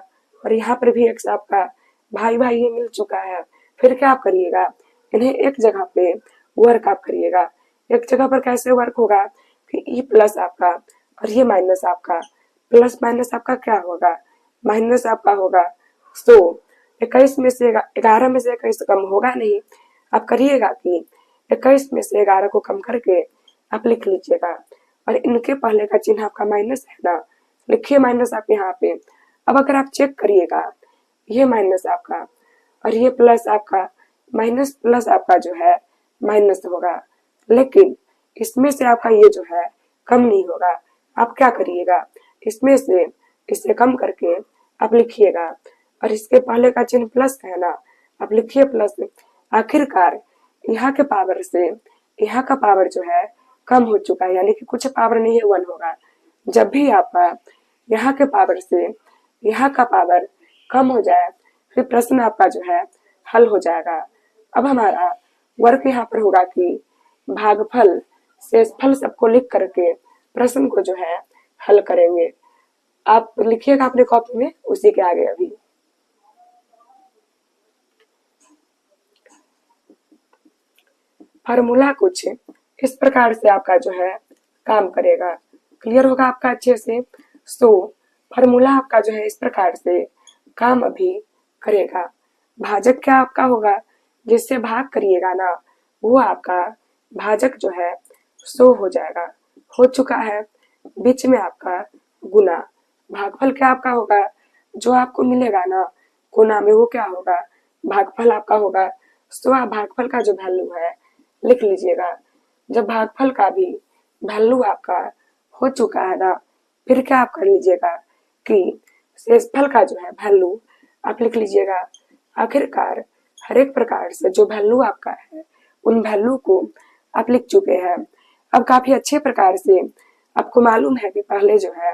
और यहाँ पर भी x आपका, भाई भाई ये मिल चुका है। फिर क्या आप करिएगा? इन्हें एक जगह पे वर्क आप करिएगा। एक जगह पर कैसे वर्क होगा कि ये प्लस आपका और ये माइनस आपका, प्लस माइनस आपका क्या होगा? माइनस आपका होगा। सो 21 में से 11 में से 21 कम होगा नहीं। आप करिएगा कि 21 में से 11 को कम करके आप लिख लीजिएगा, और इनके पहले का चिन्ह आपका माइनस है ना, लिखिए माइनस आप यहाँ पे। अब अगर आप चेक करिएगा, ये माइनस आपका और ये प्लस आपका, माइनस प्लस आपका जो है माइनस होगा, लेकिन इसमें से आपका ये जो है कम नहीं होगा। आप क्या करिएगा? इसमें से इसे कम करके आप लिखिएगा, और इसके पहले का चिन्ह प्लस है ना, आप लिखिए प्लस। आखिरकार यहाँ के पावर से यहाँ का पावर जो है कम हो चुका है, यानी कि कुछ पावर नहीं है, 1 होगा। जब भी आपका यहाँ के पावर से यहाँ का पावर कम हो जाए, फिर प्रश्न आपका जो है हल हो जाएगा। अब हमारा वर्क यहाँ पर होगा कि भागफल शेषफल सबको लिख करके प्रश्न को जो है हल करेंगे। आप लिखिएगा अपने कॉपी में उसी के आगे। अभी फार्मूला कुछ इस प्रकार से आपका जो है काम करेगा। क्लियर होगा आपका अच्छे से। सो फॉर्मूला आपका जो है इस प्रकार से काम अभी करेगा। भाजक क्या आपका होगा, जिससे भाग करिएगा ना वो आपका भाजक जो है सो हो जाएगा, हो चुका है। बीच में आपका गुना, भागफल क्या आपका होगा, जो आपको मिलेगा ना कोना में वो क्या होगा, भागफल आपका होगा। सो आप भागफल का जो वैल्यू है लिख लीजिएगा। जब भागफल का भी वैल्यू आपका हो चुका है ना, फिर क्या आप कर लीजिएगा कि शेषफल का जो है वैल्यू आप लिख लीजिएगा। आखिरकार हर एक प्रकार से जो वैल्यू आपका है उन वैल्यू को आप लिख चुके हैं। अब काफी अच्छे प्रकार से आपको मालूम है कि पहले जो है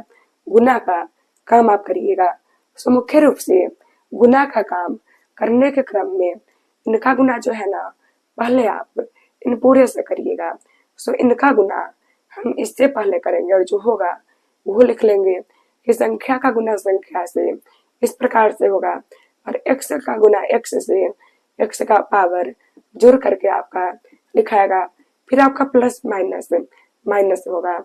गुना का काम आप करिएगा। सो मुख्य रूप से गुना का काम करने के क्रम में इनका गुना जो है ना पहले आप इन पूरे से करिएगा। सो इनका गुना हम इससे पहले करेंगे और जो होगा वो लिख लेंगे कि संख्या का गुना संख्या से इस प्रकार से होगा और x का गुना x से x का पावर जोड़ करके आपका लिखाएगा। फिर आपका प्लस माइनस माइनस होगा,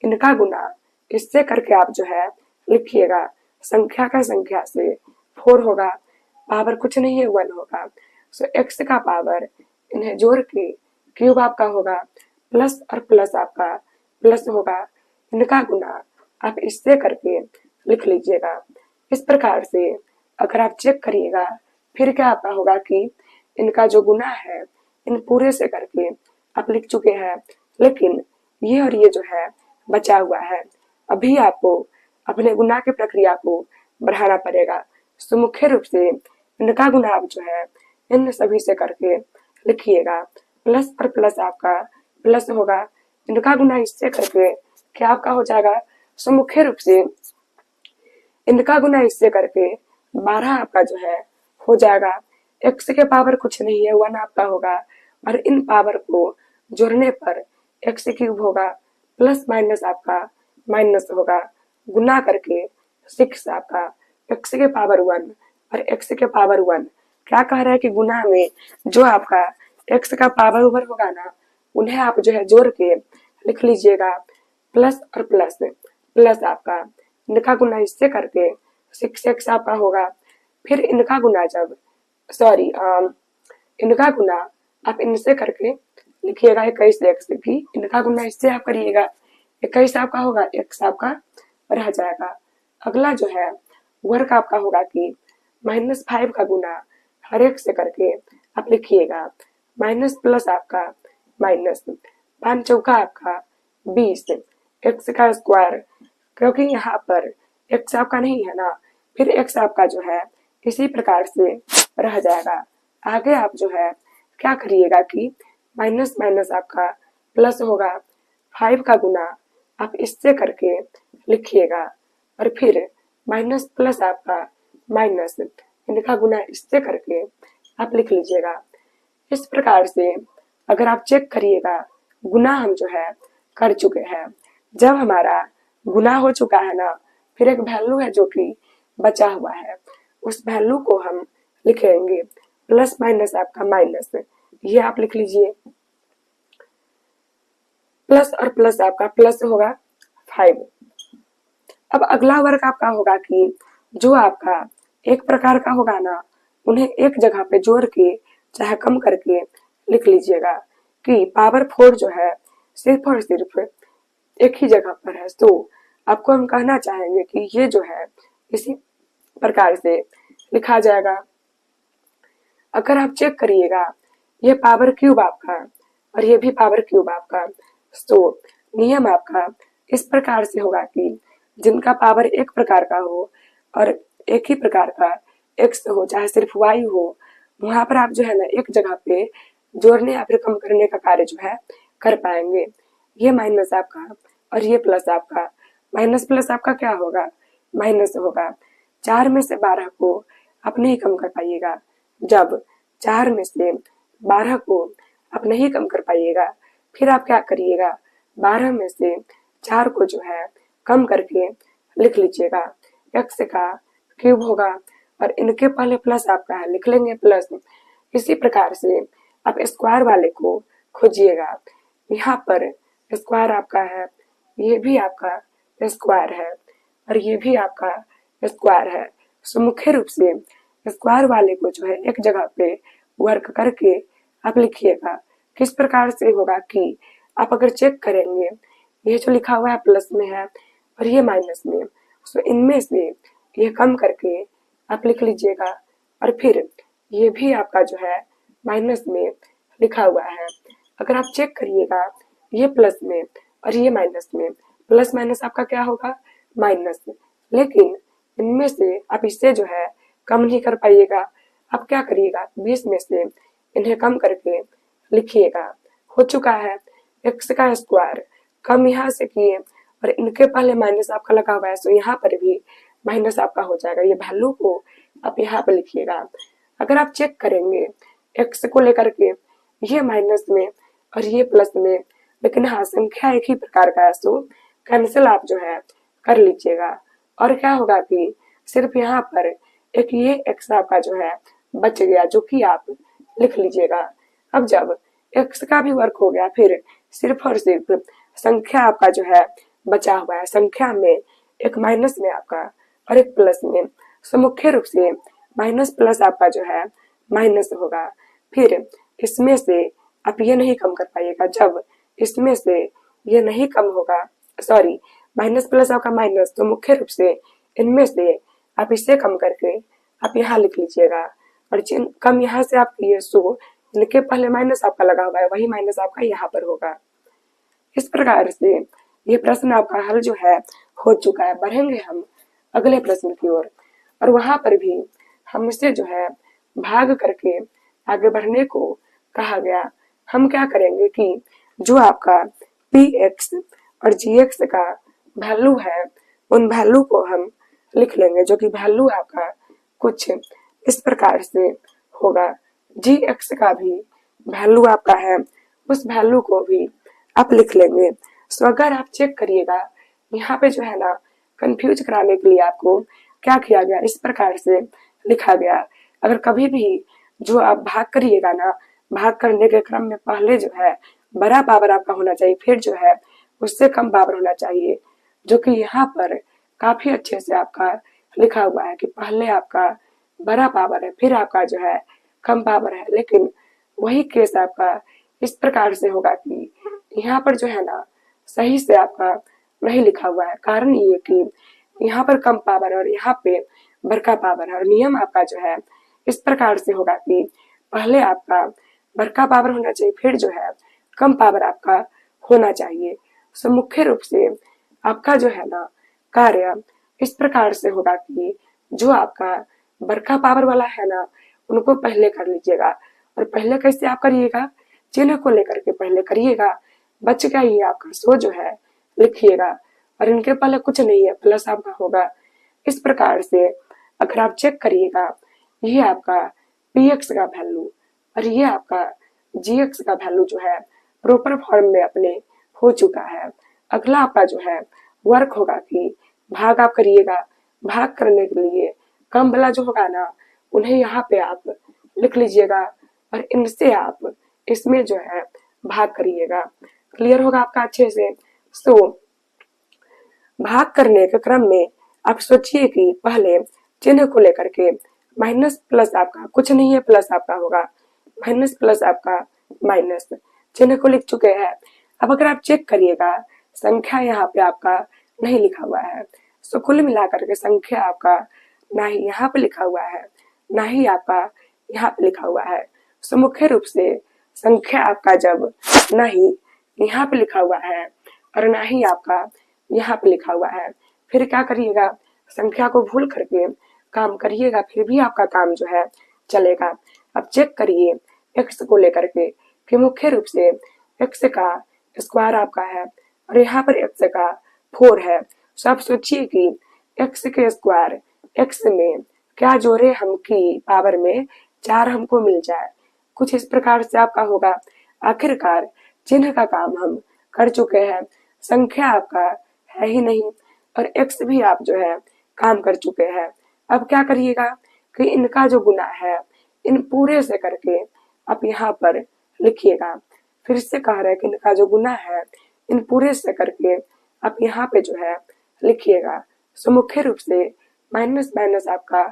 इनका गुना इससे करके आप जो है लिखिएगा। संख्या का संख्या से 4 होगा, पावर कुछ नहीं है 1 होगा। सो x का पावर इन्हें जोड़ के क्यूब आपका होगा, प्लस और प्लस आपका प्लस होगा, इनका गुना आप इससे करके लिख लीजिएगा। इस प्रकार से अगर आप चेक करिएगा फिर क्या आपका होगा कि इनका जो गुना है इन पूरे से करके आप लिख चुके हैं, लेकिन ये और ये जो है बचा हुआ है। अभी आपको अपने गुना की प्रक्रिया को बढ़ाना पड़ेगा। तो मुख्य रूप से इनका गुना आप जो है इन सभी से करके लिखिएगा। प्लस और प्लस आपका प्लस होगा, इनका गुना इससे करके क्या आपका हो जाएगा। सो मुख्य रूप से इनका गुना इससे करके 12 आपका जो है हो जाएगा। x के पावर कुछ नहीं है 1 आपका होगा और इन पावर को जोड़ने पर x क्यूब होगा, प्लस माइनस आपका माइनस होगा, गुना करके 6 आपका x के पावर 1 और x के पावर 1 क्या कह रहा है कि गुना में जो आपका x का पावर ओवर होगा ना उन्हें आप जो है जोड़ के लिख लीजिएगा। प्लस और प्लस प्लस आपका इनका गुना इससे करके 6x आपका होगा। फिर इनका गुना जब इनका गुना आप इनसे करके लिखिएगा 21x भी, इनका गुना इससे आप करिएगा 21 आपका होगा, x आपका रह जाएगा। अगला जो है वर्ग आपका होगा कि -5 का गुना हर एक से करके आप लिखिएगा। माइनस प्लस आपका माइनस 5 चौका आपका 20 x का स्क्वायर, क्योंकि यहाँ पर x आपका नहीं है ना, फिर x आपका जो है इसी प्रकार से रह जाएगा। आगे आप जो है क्या करिएगा कि माइनस माइनस आपका प्लस होगा, 5 का गुना आप इससे करके लिखिएगा और फिर माइनस प्लस आपका माइनस इनका गुना इससे करके आप लिख लीजिएगा। इस प्रकार से अगर आप चेक करिएगा गुना हम जो है कर चुके हैं। जब हमारा गुना हो चुका है ना, फिर एक वैल्यू है जो कि बचा हुआ है, उस वैल्यू को हम लिखेंगे प्लस माइनस आपका माइनस, ये आप लिख लीजिए। प्लस और प्लस आपका प्लस होगा 5। अब अगला वर्ग आपका होगा कि जो आपका एक प्रकार का होगा ना उन्हें एक जगह पे जोड़ के चाहे कम करके लिख लीजिएगा कि पावर 4 जो है सिर्फ और सिर्फ एक ही जगह पर है। तो आपको हम कहना चाहेंगे कि ये जो है इसी प्रकार से लिखा जाएगा। अगर आप चेक करिएगा ये पावर क्यूब आपका और ये भी पावर क्यूब आपका, तो नियम आपका इस प्रकार से होगा कि जिनका पावर एक प्रकार का हो और एक ही प्रकार का x हो चाहे सिर्फ y हो, वहां पर आप जो है ना एक जगह पे जोड़ने या फिर कम करने का कार्य जो है कर पाएंगे। ये माइनस आपका और ये प्लस आपका, माइनस प्लस आपका क्या होगा माइनस होगा। 4 में से 12 को आप नहीं कम कर पाइएगा। जब 4 में से 12 को आप नहीं कम कर पाइएगा, फिर आप क्या करिएगा 12 में से 4 को जो है कम करके लिख लीजिएगा। x का क्यूब होगा और इनके पहले प्लस आपका है, लिख लेंगे प्लस। इसी प्रकार से आप स्क्वायर वाले को खोजिएगा। यहाँ पर स्क्वायर आपका है, ये भी आपका स्क्वायर है और ये भी आपका स्क्वायर है। सो मुख्य रूप से स्क्वायर वाले को जो है एक जगह पे वर्क करके आप लिखिएगा। किस प्रकार से होगा कि आप अगर चेक करेंगे, ये जो लिखा हुआ है प्लस में है और ये माइनस में, सो इनमें से ये कम करके आप लिख लीजिएगा और फिर ये भी आपका जो है माइनस में लिखा हुआ है। अगर आप चेक करिएगा, ये प्लस में और ये माइनस में, प्लस माइनस आपका क्या होगा, माइनस। लेकिन इनमें से आप इससे जो है कम नहीं कर पाइएगा। आप क्या करिएगा, 20 में से इन्हें कम करके लिखिएगा। हो चुका है एक्स का स्क्वायर, कम यहाँ से किए और इनके पहले माइनस आपका लगा हुआ है, तो यहाँ पर भी माइनस आपका हो जाएगा। ये वैल्यू को आप यहाँ पे लिखिएगा। अगर आप चेक करेंगे एक्स को लेकर के, ये माइनस में और ये प्लस में, लेकिन हाँ संख्या एक ही प्रकार का है, सो कैंसिल आप जो है कर लीजिएगा। और क्या होगा कि सिर्फ यहाँ पर एक ये एक्स आपका जो है बच गया, जो कि आप लिख लीजिएगा। अब जब एक्स का भी वर्क हो गया, फिर सिर्फ और सिर्फ संख्या आपका जो है बचा हुआ है। संख्या में एक माइनस में आपका और एक प्लस में, सो मुख्य रूप से माइनस प्लस आपका जो है माइनस होगा। फिर इसमें से आप ये नहीं कम कर पाइएगा। जब इसमें से ये नहीं कम होगा, सॉरी माइनस प्लस आपका माइनस, तो मुख्य रूप से इनमें से आप इसे कम करके आप यहाँ लिख लीजिएगा और जिन कम यहाँ से आप किए, सो इनके पहले माइनस आपका लगा हुआ है, वही माइनस आपका यहाँ पर होगा। इस प्रकार से ये प्रश्न आपका हल जो है हो चुका है। बढ़ेंगे हम अगले प्रश्न की ओर और वहां पर भी हमसे जो है भाग करके आगे बढ़ने को कहा गया। हम क्या करेंगे कि जो आपका px और gx का वैल्यू है, उन वैल्यू को हम लिख लेंगे, जो कि वैल्यू आपका कुछ इस प्रकार से होगा। gx का भी वैल्यू आपका है, उस वैल्यू को भी आप लिख लेंगे। सो अगर आप चेक करिएगा, यहाँ पे जो है ना कंफ्यूज कराने के लिए आपको क्या किया गया, इस प्रकार से लिखा गया। अगर कभी भी जो आप भाग करिएगा ना, भाग करने के क्रम में पहले जो है बड़ा पावर आपका होना चाहिए, फिर जो है उससे कम पावर होना चाहिए, जो कि यहाँ पर काफी अच्छे से आपका लिखा हुआ है कि पहले आपका बड़ा पावर है, फिर आपका जो है कम पावर है। लेकिन वही केस आपका इस प्रकार से होगा कि यहाँ पर जो है ना सही से आपका नहीं लिखा हुआ है। कारण ये कि यहाँ पर कम पावर और यहाँ पे बड़का पावर है, और नियम आपका जो है इस प्रकार से होगा कि पहले आपका बड़का पावर होना चाहिए, फिर जो है कम पावर आपका होना चाहिए। सो मुख्य रूप से आपका जो है ना कार्य इस प्रकार से होगा कि जो आपका बड़का पावर वाला है ना, उनको पहले कर लीजिएगा। और पहले कैसे आप करिएगा, चिन्ह को लेकर के पहले करिएगा। बच गया ये आपका, सो जो है लिखिएगा और इनके पहले कुछ नहीं है, प्लस आपका होगा। इस प्रकार से अगर आप चेक करिएगा, ये आपका px का वैल्यू और ये आपका gx का वैल्यू जो है प्रॉपर फॉर्म में अपने हो चुका है। अगला आपका जो है वर्क होगा कि भाग आप करिएगा। भाग करने के लिए कम वाला जो होगा ना, उन्हें यहाँ पे आप लिख लीजिएगा और इनसे आप इसमें जो है भाग करिएगा। क्लियर होगा आपका अच्छे से। सो भाग करने के क्रम में आप सोचिए कि पहले चिन्ह को लेकर के माइनस प्लस आपका कुछ नहीं है, प्लस आपका होगा, माइनस प्लस आपका माइनस, चिन्ह को लिख चुके हैं। अब अगर आप चेक करिएगा, संख्या यहाँ पे आपका नहीं लिखा हुआ है। सो कुल मिलाकर के संख्या आपका ना ही यहाँ पे लिखा हुआ है, ना ही आपका यहाँ पे लिखा हुआ है। सो मुख्य रूप से संख्या आपका जब ना ही यहाँ पे लिखा हुआ है और ना ही आपका यहाँ पे लिखा हुआ है, फिर क्या करिएगा, संख्या को भूल करके काम करिएगा, फिर भी आपका काम जो है चलेगा। अब चेक करिए एक्स को लेकर के कि मुख्य रूप से एक्स का स्क्वायर आपका है और यहाँ पर एक्स का 4 है। तो आप सोचिए कि एक्स के स्क्वायर एक्स में क्या जोड़े हम कि पावर में 4 हमको मिल जाए, कुछ इस प्रकार से आपका होगा। आखिरकार चिन्ह का काम हम कर चुके हैं, संख्या आपका है ही नहीं और एक्स भी आप जो है काम कर चुके हैं। अब क्या करिएगा कि इनका जो गुना है, इन पूरे से करके आप यहाँ पर लिखिएगा। फिर से कह रहे हैं कि इनका जो गुना है इन पूरे से करके आप यहाँ पे जो है लिखिएगा। सो मुख्य रूप से माइनस माइनस आपका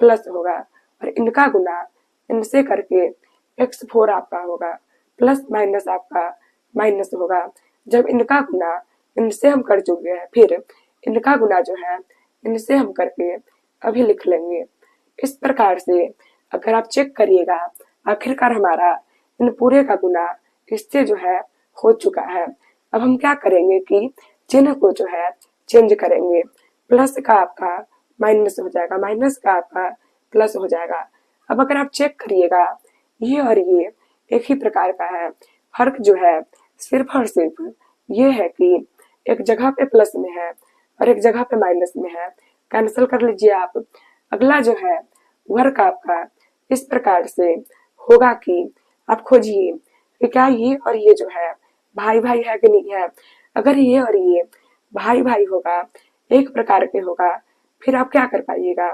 प्लस होगा और इनका गुना इनसे करके x4 आपका होगा, प्लस माइनस आपका माइनस होगा। जब इनका गुना इनसे हम कर चुके हैं, फिर इनका गुना जो है इनसे हम करके अभी लिख लेंगे। इस प्रकार से अगर आप चेक करिएगा, आखिरकार हमारा इन पूरे का गुना इससे जो है हो चुका है। अब हम क्या करेंगे कि चिन्ह को जो है चेंज करेंगे। प्लस का आपका माइनस हो जाएगा, माइनस का आपका प्लस हो जाएगा। अब अगर आप चेक करिएगा, ये और ये एक ही प्रकार का है। फर्क जो है सिर्फ और सिर्फ ये है कि एक जगह पे प्लस में है और एक जगह पे माइनस में है। कैंसिल कर लीजिए आप। अगला जो है वर्क आपका इस प्रकार से होगा कि आप खोजिए कि क्या ये और ये जो है भाई भाई है कि नहीं है। अगर ये और ये भाई भाई होगा, एक प्रकार के होगा, फिर आप क्या कर पाइएगा,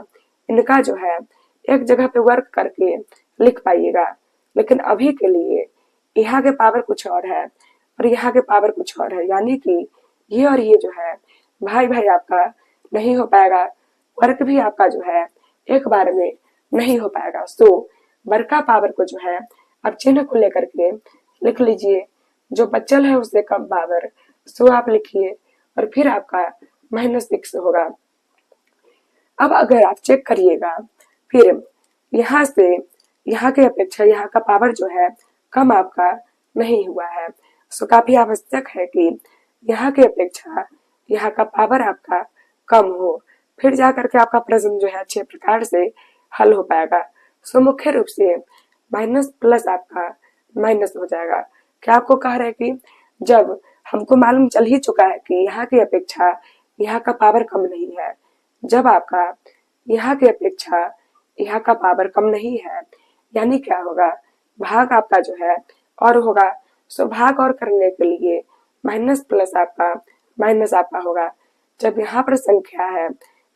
इनका जो है एक जगह पे वर्क करके लिख पाइएगा। लेकिन अभी के लिए यहाँ के पावर कुछ और है और यहाँ के पावर कुछ और है, यानी कि ये और ये जो है भाई भाई आपका नहीं हो पाएगा। वर्क भी आपका जो है एक बार में नहीं हो पाएगा। सो वर्क का पावर को जो है आप चिन्ह को लेकर के लिख लीजिए। जो बचल है उससे कम पावर, सो आप लिखिए और फिर आपका -6 होगा। अब अगर आप चेक करिएगा, फिर यहाँ से यहाँ की अपेक्षा यहाँ का पावर जो है कम आपका नहीं हुआ है। सो काफी आवश्यक है कि यहाँ की अपेक्षा यहाँ का पावर आपका कम हो, फिर जा करके आपका प्रश्न जो है अच्छे प्रकार से हल हो पाएगा। सो मुख्य रूप से माइनस प्लस आपका माइनस हो जाएगा। क्या आपको कह रहे हैं कि जब हमको मालूम चल ही चुका है कि यहाँ की अपेक्षा यहाँ का पावर कम नहीं है, जब आपका यहाँ की अपेक्षा यहाँ का पावर कम नहीं है, यानी क्या होगा, भाग आपका जो है और होगा। सो भाग और करने के लिए माइनस प्लस आपका माइनस आपका होगा। जब यहाँ पर संख्या है,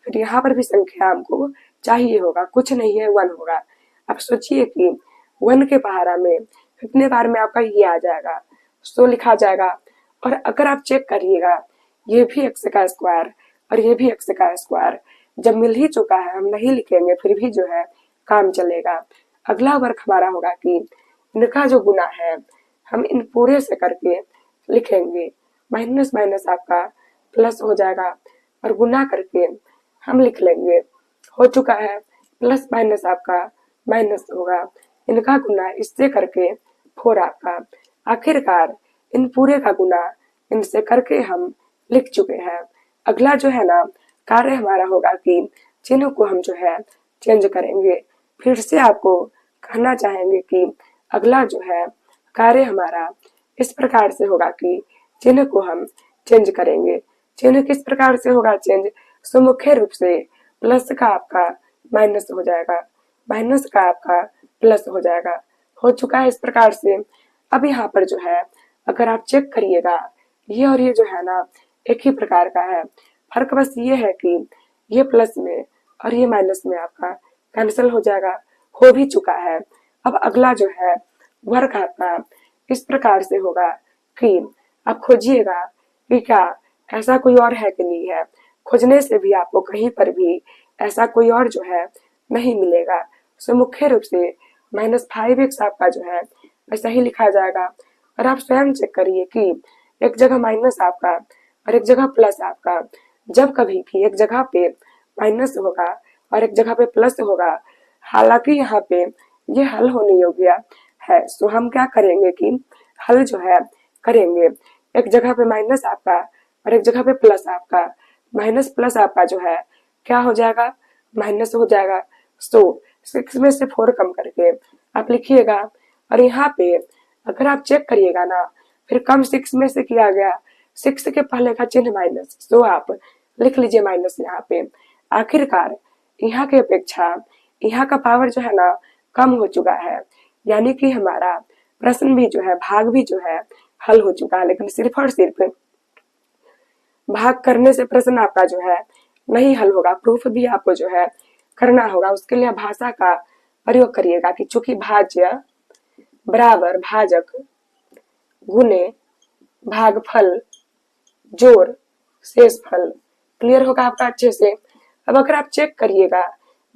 फिर यहाँ पर भी संख्या हमको चाहिए होगा, कुछ नहीं है 1 होगा। अब सोचिए कि 1 के पहाड़ा में कितने बार में आपका ये आ जाएगा, सो लिखा जाएगा। और अगर आप चेक करिएगा, ये भी x का स्क्वायर और ये भी x का स्क्वायर जब मिल ही चुका है, हम नहीं लिखेंगे फिर भी जो है काम चलेगा। अगला वर्क हमारा होगा कि इनका जो गुना है हम इन पूरे से करके लिखेंगे। माइनस माइनस आपका प्लस हो जाएगा और गुना करके हम लिख लेंगे। हो चुका है, प्लस माइनस आपका माइनस होगा, इनका गुना इससे करके 4 आपका। आखिरकार इन पूरे का गुना इनसे करके हम लिख चुके हैं। अगला जो है ना कार्य हमारा होगा कि चिन्ह को हम जो है चेंज करेंगे। फिर से आपको कहना चाहेंगे कि अगला जो है कार्य हमारा इस प्रकार से होगा कि चिन्ह को हम चेंज करेंगे। चिन्ह किस प्रकार से होगा चेंज, सो मुख्य रूप से प्लस का आपका माइनस हो जाएगा, माइनस का आपका प्लस हो जाएगा। हो चुका है इस प्रकार से। अब यहाँ पर जो है अगर आप चेक करिएगा, ये और ये जो है ना एक ही प्रकार का है। फर्क बस ये है कि ये प्लस में और ये माइनस में आपका कैंसिल हो जाएगा, हो भी चुका है। अब अगला जो है वर्क आपका इस प्रकार से होगा कि आप खोजिएगा कि क्या ऐसा कोई और है कि नहीं है। खोजने से भी आपको कहीं पर भी ऐसा कोई और जो है नहीं मिलेगा। सो मुख्य रूप से -5x आपका जो है ऐसा ही लिखा जाएगा। और आप स्वयं चेक करिए कि एक जगह माइनस आपका और एक जगह प्लस आपका, जब कभी भी एक जगह पे माइनस होगा और एक जगह पे प्लस होगा, हालांकि यहाँ पे ये हल होने योग्य है, सो हम क्या करेंगे कि हल जो है करेंगे। एक जगह पे माइनस आपका और एक जगह पे प्लस आपका, माइनस प्लस आपका जो है क्या हो जाएगा, माइनस हो जाएगा। सो 6 में से 4 कम करके आप लिखिएगा। और यहाँ पे अगर आप चेक करिएगा ना, फिर कम 6 में से किया गया, 6 के पहले का चिन्ह माइनस, तो आप लिख लीजिए माइनस यहाँ पे। आखिरकार यहाँ की अपेक्षा यहाँ का पावर जो है ना कम हो चुका है, यानी कि हमारा प्रश्न भी जो है, भाग भी जो है हल हो चुका है। लेकिन सिर्फ और सिर्फ भाग करने से प्रश्न आपका जो है नहीं हल होगा, प्रूफ भी आपको जो है करना होगा। उसके लिए भाषा का प्रयोग करिएगा कि चूंकि भाज्य बराबर भाजक गुने, भागफल, जोड़, शेषफल। क्लियर होगा आपका अच्छे से। अब अगर आप चेक करिएगा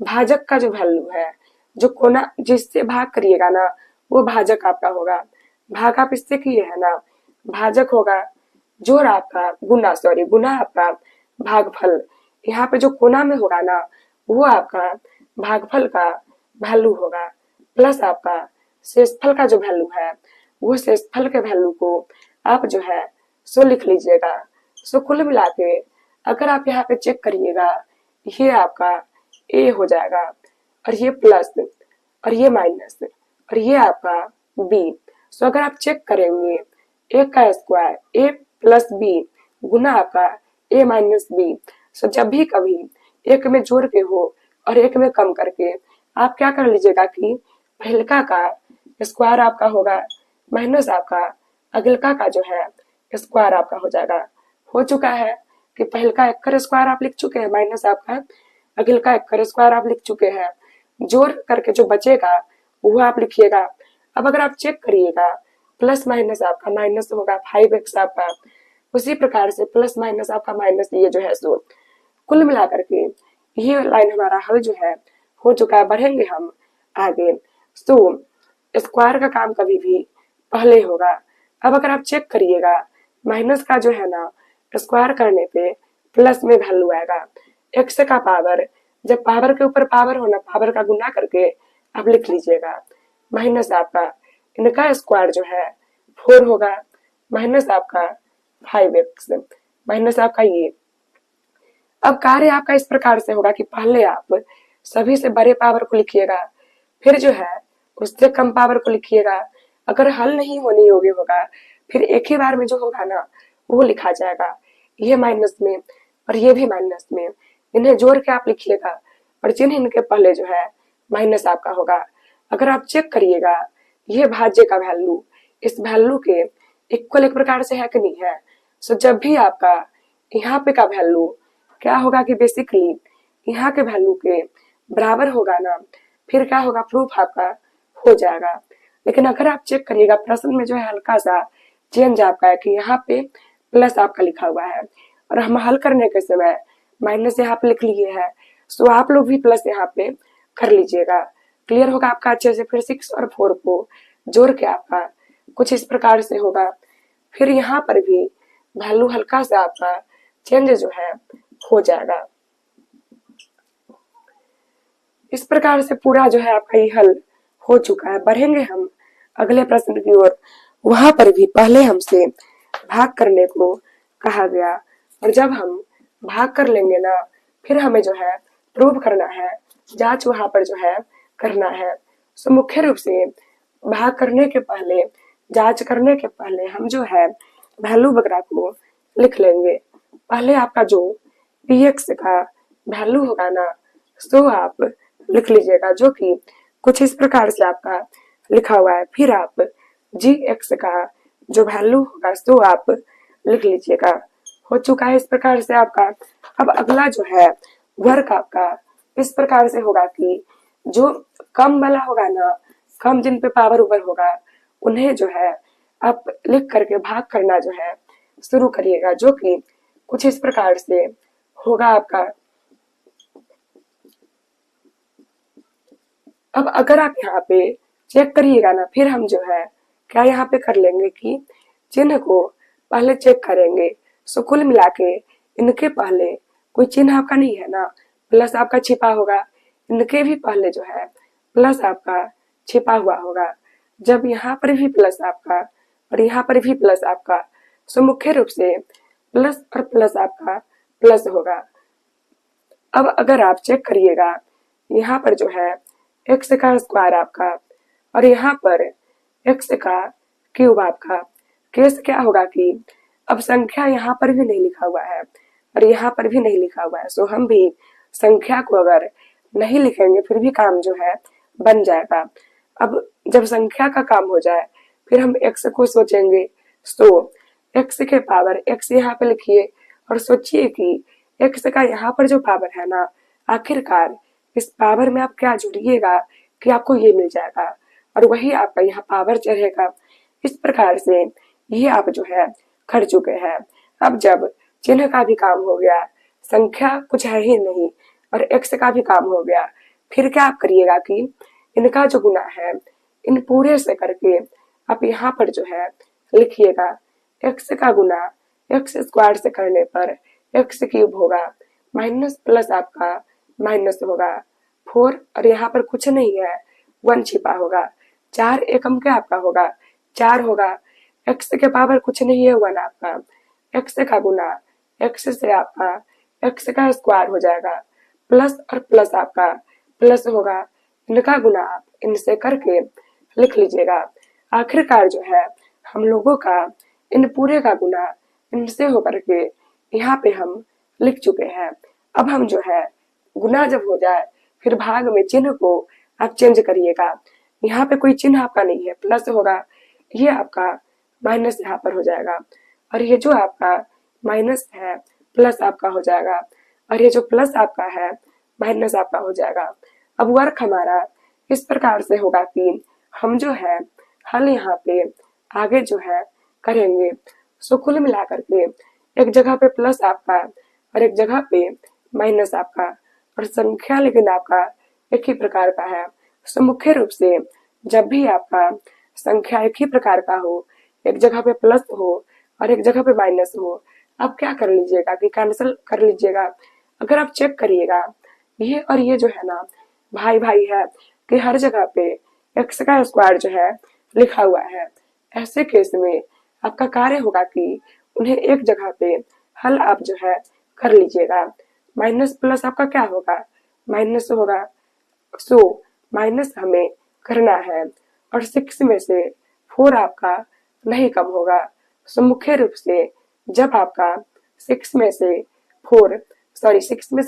भाजक का जो वैल्यू है, जो कोना जिससे भाग करिएगा ना वो भाजक आपका होगा। भाग आप इससे किए है ना, भाजक होगा। जोड़ आपका गुना आपका भागफल। यहाँ पे जो कोना में होगा ना वो आपका भागफल का वैल्यू होगा। प्लस आपका शेषफल का जो वैल्यू है वो शेषफल के वैल्यू को आप जो है सो लिख लीजिएगा। सो कुल मिला के अगर आप यहाँ पे चेक करिएगा ये आपका ए हो जाएगा और ये प्लस और ये माइनस और ये आपका बी। सो अगर आप चेक करेंगे ए का स्क्वायर ए प्लस बी गुना आपका ए माइनस बी। सो जब भी कभी एक में जोड़ के हो और एक में कम करके आप क्या कर लीजिएगा कि पहलका का स्क्वायर आपका होगा माइनस आपका अगलका का जो है स्क्वायर आपका हो जाएगा। हो चुका है कि पहलका एक का स्क्वायर आप लिख चुके हैं माइनस आपका अगलका एक का स्क्वायर आप लिख चुके हैं। जोड़ करके जो बचेगा वो आप लिखिएगा। अब अगर आप चेक करिएगा प्लस माइनस आपका माइनस होगा 5x आपका, उसी प्रकार से प्लस माइनस आपका माइनस ये जो है सो कुल मिलाकर के ये लाइन हमारा हल जो है हो चुका है। बढ़ेंगे हम आगे। तो स्क्वायर का काम कभी भी पहले होगा। अब अगर आप चेक करिएगा माइनस का जो है ना स्क्वायर करने पे प्लस में वैल्यू आएगा। एक्स का पावर, जब पावर के ऊपर पावर होना पावर का गुना करके आप लिख लीजिएगा। माइनस आपका इनका स्क्वायर जो है 4 होगा माइनस आपका 5x माइनस आपका ये। अब कार्य आपका इस प्रकार से होगा कि पहले आप सभी से बड़े पावर को लिखिएगा, फिर जो है उससे कम पावर को लिखिएगा। अगर हल नहीं होने योग्य होगा फिर एक ही बार में जो होगा ना वो लिखा जाएगा। ये माइनस में और ये भी माइनस में, इन्हें जोड़ के आप लिखिएगा और चिन्ह इनके पहले जो है माइनस आपका होगा। अगर आप चेक करिएगा ये भाज्य का वैल्यू इस वैल्यू के इक्वल एक प्रकार से है कि नहीं है। सो जब भी आपका यहाँ पे का वैल्यू क्या होगा कि बेसिकली यहाँ के वैल्यू के बराबर होगा ना फिर क्या होगा प्रूफ आपका हो जाएगा। लेकिन अगर आप चेक करिएगा प्रश्न में जो है हल्का सा चेंज आपका है कि यहाँ पे प्लस आपका लिखा हुआ है और हम हल करने के समय माइनस यहाँ पे लिख लिए है। सो आप लोग भी प्लस यहाँ पे कर लीजिएगा। क्लियर होगा आपका अच्छे से। फिर 6 और 4 को जोड़ के आपका कुछ इस प्रकार से होगा। फिर यहाँ पर भी वैल्यू हल्का सा आपका चेंज जो है हो जाएगा। इस प्रकार से पूरा जो है आपका ये हल हो चुका है। बढ़ेंगे हम अगले प्रश्न की ओर। वहां पर भी पहले हमसे भाग करने को कहा गया और जब हम भाग कर लेंगे ना फिर हमें जो है प्रूव करना है, जांच वहां पर जो है करना है। सो मुख्य रूप से भाग करने के पहले जांच करने के पहले हम जो है वैल्यू वगैरह को लिख लेंगे। पहले आपका जो px का वैल्यू होगा ना सो आप लिख लीजिएगा, जो कि कुछ इस प्रकार से आपका लिखा हुआ है। फिर आप gx का जो वैल्यू होगा सो आप लिख लीजिएगा। हो चुका है इस प्रकार से आपका। अब अगला जो है वर्क आपका इस प्रकार से होगा कि जो कम वाला होगा ना, कम जिन पे पावर ऊपर होगा उन्हें जो है आप लिख करके भाग करना जो है शुरू करिएगा, जो कि कुछ इस प्रकार से होगा आपका। अब अगर आप यहाँ पे चेक करिएगा ना फिर हम जो है क्या यहाँ पे कर लेंगे कि चिन्ह को पहले चेक करेंगे। सो कुल मिला के इनके पहले कोई चिन्ह आपका नहीं है ना, प्लस आपका छिपा होगा। इनके भी पहले जो है प्लस आपका छिपा हुआ होगा। जब यहाँ पर भी प्लस आपका और यहाँ पर भी प्लस आपका, सो मुख्य रूप से प्लस और प्लस आपका प्लस होगा। अब अगर आप चेक करिएगा यहाँ पर जो है एक्स का स्क्वायर आपका और यहाँ पर एक्स का क्यूब आपका। केस क्या होगा कि अब संख्या यहाँ पर भी नहीं लिखा हुआ है और यहाँ पर भी नहीं लिखा हुआ है। सो हम भी संख्या को अगर नहीं लिखेंगे फिर भी काम जो है बन जाएगा। अब जब संख्या का काम हो जाए फिर हम एक्स को सोचेंगे। सो एक्स के पावर एक्स यहाँ पे लिखिए और सोचिए कि एक्स का यहाँ पर जो पावर है ना आखिरकार इस पावर में आप क्या जोड़िएगा कि आपको ये मिल जाएगा और वही आपका यहाँ पावर चढ़ेगा। इस प्रकार से ये आप जो है कर चुके हैं। अब जब चिन्ह का भी काम हो गया, संख्या कुछ है ही नहीं और x का भी काम हो गया, फिर क्या आप करिएगा कि इनका जो गुना है इन पूरे से करके आप यहाँ पर जो है लिखिएगा। x का गुना x स्क्वायर से करने पर x क्यूब होगा, माइनस प्लस आपका माइनस होगा 4 और यहाँ पर कुछ नहीं है 1 छिपा होगा। 4 एकम क्या आपका होगा 4 होगा, x के पावर कुछ नहीं है 1 आपका, x का गुना x से आपका x का स्क्वायर हो जाएगा, प्लस और प्लस आपका प्लस होगा, इनका गुना आप इनसे करके लिख लीजिएगा। आखिरकार जो है हम लोगों का इन पूरे का गुना इनसे होकर के यहाँ पे हम लिख चुके हैं। अब हम जो है गुना जब हो जाए फिर भाग में चिन्ह को आप चेंज करिएगा। यहाँ पे कोई चिन्ह आपका नहीं है, प्लस होगा, ये आपका माइनस यहाँ पर हो जाएगा और ये जो आपका माइनस है प्लस आपका हो जाएगा और ये जो प्लस आपका है माइनस आपका हो जाएगा। अब वर्क हमारा इस प्रकार से होगा कि हम जो है हल यहाँ पे आगे जो है करेंगे। सो कुल मिलाकर के एक जगह पे प्लस आपका और एक जगह पे माइनस आपका और संख्या लेकिन आपका एक ही प्रकार का है। सो मुख्य रूप से जब भी आपका संख्या एक ही प्रकार का हो, एक जगह पे प्लस हो और एक जगह पे माइनस हो, आप क्या कर लीजिएगा कि कैंसिल कर लीजिएगा। अगर आप चेक करिएगा ये और ये जो है ना भाई भाई है कि हर जगह पे x का स्क्वायर जो है लिखा हुआ है। ऐसे केस में आपका कार्य होगा कि उन्हें एक जगह पे हल आप जो है कर लीजिएगा। माइनस प्लस आपका क्या होगा माइनस होगा, सो माइनस हमें करना है और 6 में से 4 आपका नहीं कम होगा। सो मुख्य रूप से जब आपका 6 में से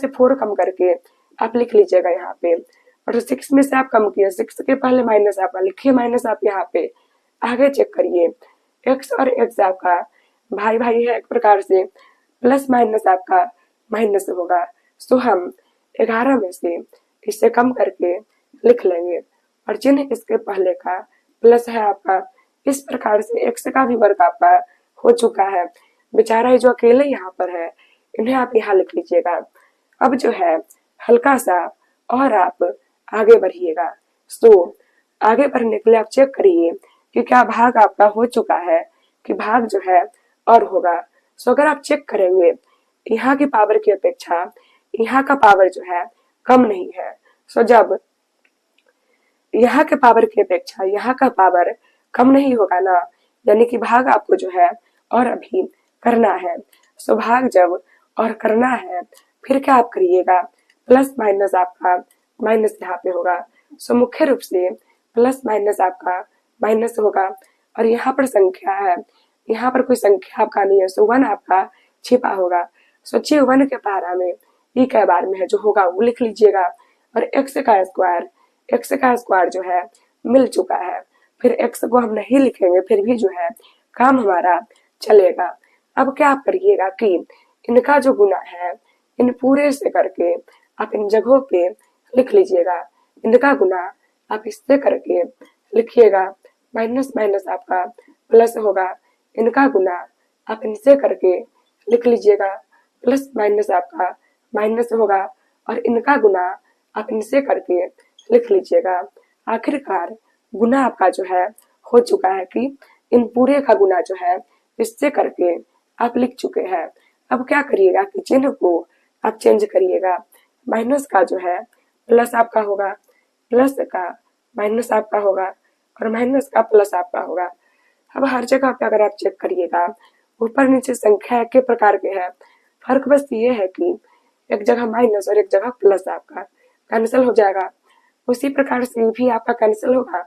4 कम करके आप लिख लीजिएगा यहाँ पे और 6 में से आप कम किए, 6 के पहले माइनस आपका लिखिए, माइनस आप यहाँ पे आगे चेक करिए। x और x आपका भाई भाई है एक प्रकार से, प्लस माइनस आपका माइनस होगा। सो हम 11 में से इसे कम करके लिख लेंगे और चिन्ह इसके पहले का प्लस है आपका। इस प्रकार से x का भी वर्ग आपका हो चुका है। बेचारा ये जो अकेले यहाँ पर है इन्हें आप यहाँ लिख लीजिएगा। अब जो है हल्का सा और आप आगे बढ़िएगा। सो आगे बढ़ने के लिए आप चेक करिए कि क्या भाग आपका हो चुका है कि भाग जो है और होगा। सो अगर आप चेक करेंगे यहाँ की पावर की अपेक्षा यहाँ का पावर जो है कम नहीं है। सो जब यहाँ के पावर की अपेक्षा यहाँ का पावर कम नहीं होगा ना, यानी कि भाग आपको जो है और अभी करना है। सो भाग जब और करना है फिर क्या आप करिएगा, प्लस माइनस आपका माइनस यहाँ पे होगा। सो मुख्य रूप से प्लस माइनस आपका माइनस होगा और यहाँ पर संख्या है, यहाँ पर कोई संख्या आपका नहीं है। सो 1 आपका छिपा होगा। सोचिए 1 के पारा में ई के बार में है जो होगा वो लिख लीजिएगा और x का स्क्वायर जो है मिल चुका है। फिर x को हम नहीं लिखेंगे फिर भी जो है काम हमारा चलेगा। अब क्या आप करिएगा कि इनका जो गुना है इन पूरे से करके आप इन जगहों पे लिख लीजिएगा। इनका गुना आप इससे करके लिखिएगा, माइनस माइनस आपका प्लस होगा, इनका गुना आप इनसे करके लिख लीजिएगा, प्लस माइनस आपका माइनस होगा और इनका गुना आप इनसे करके लिख लीजिएगा। आखिरकार गुना आपका जो है हो चुका है कि इन पूरे का गुना जो है इससे करके आप लिख चुके हैं। अब क्या करिएगा कि चिन्ह को आप चेंज करिएगा। माइनस का जो है प्लस आपका होगा, प्लस का माइनस आपका होगा और माइनस का प्लस आपका होगा। अब हर जगह पे अगर आप चेक करिएगा ऊपर नीचे संख्या एक के प्रकार के है, फर्क बस ये है कि एक जगह माइनस और एक जगह प्लस आपका कैंसिल हो जाएगा। उसी प्रकार से ये भी आपका कैंसिल होगा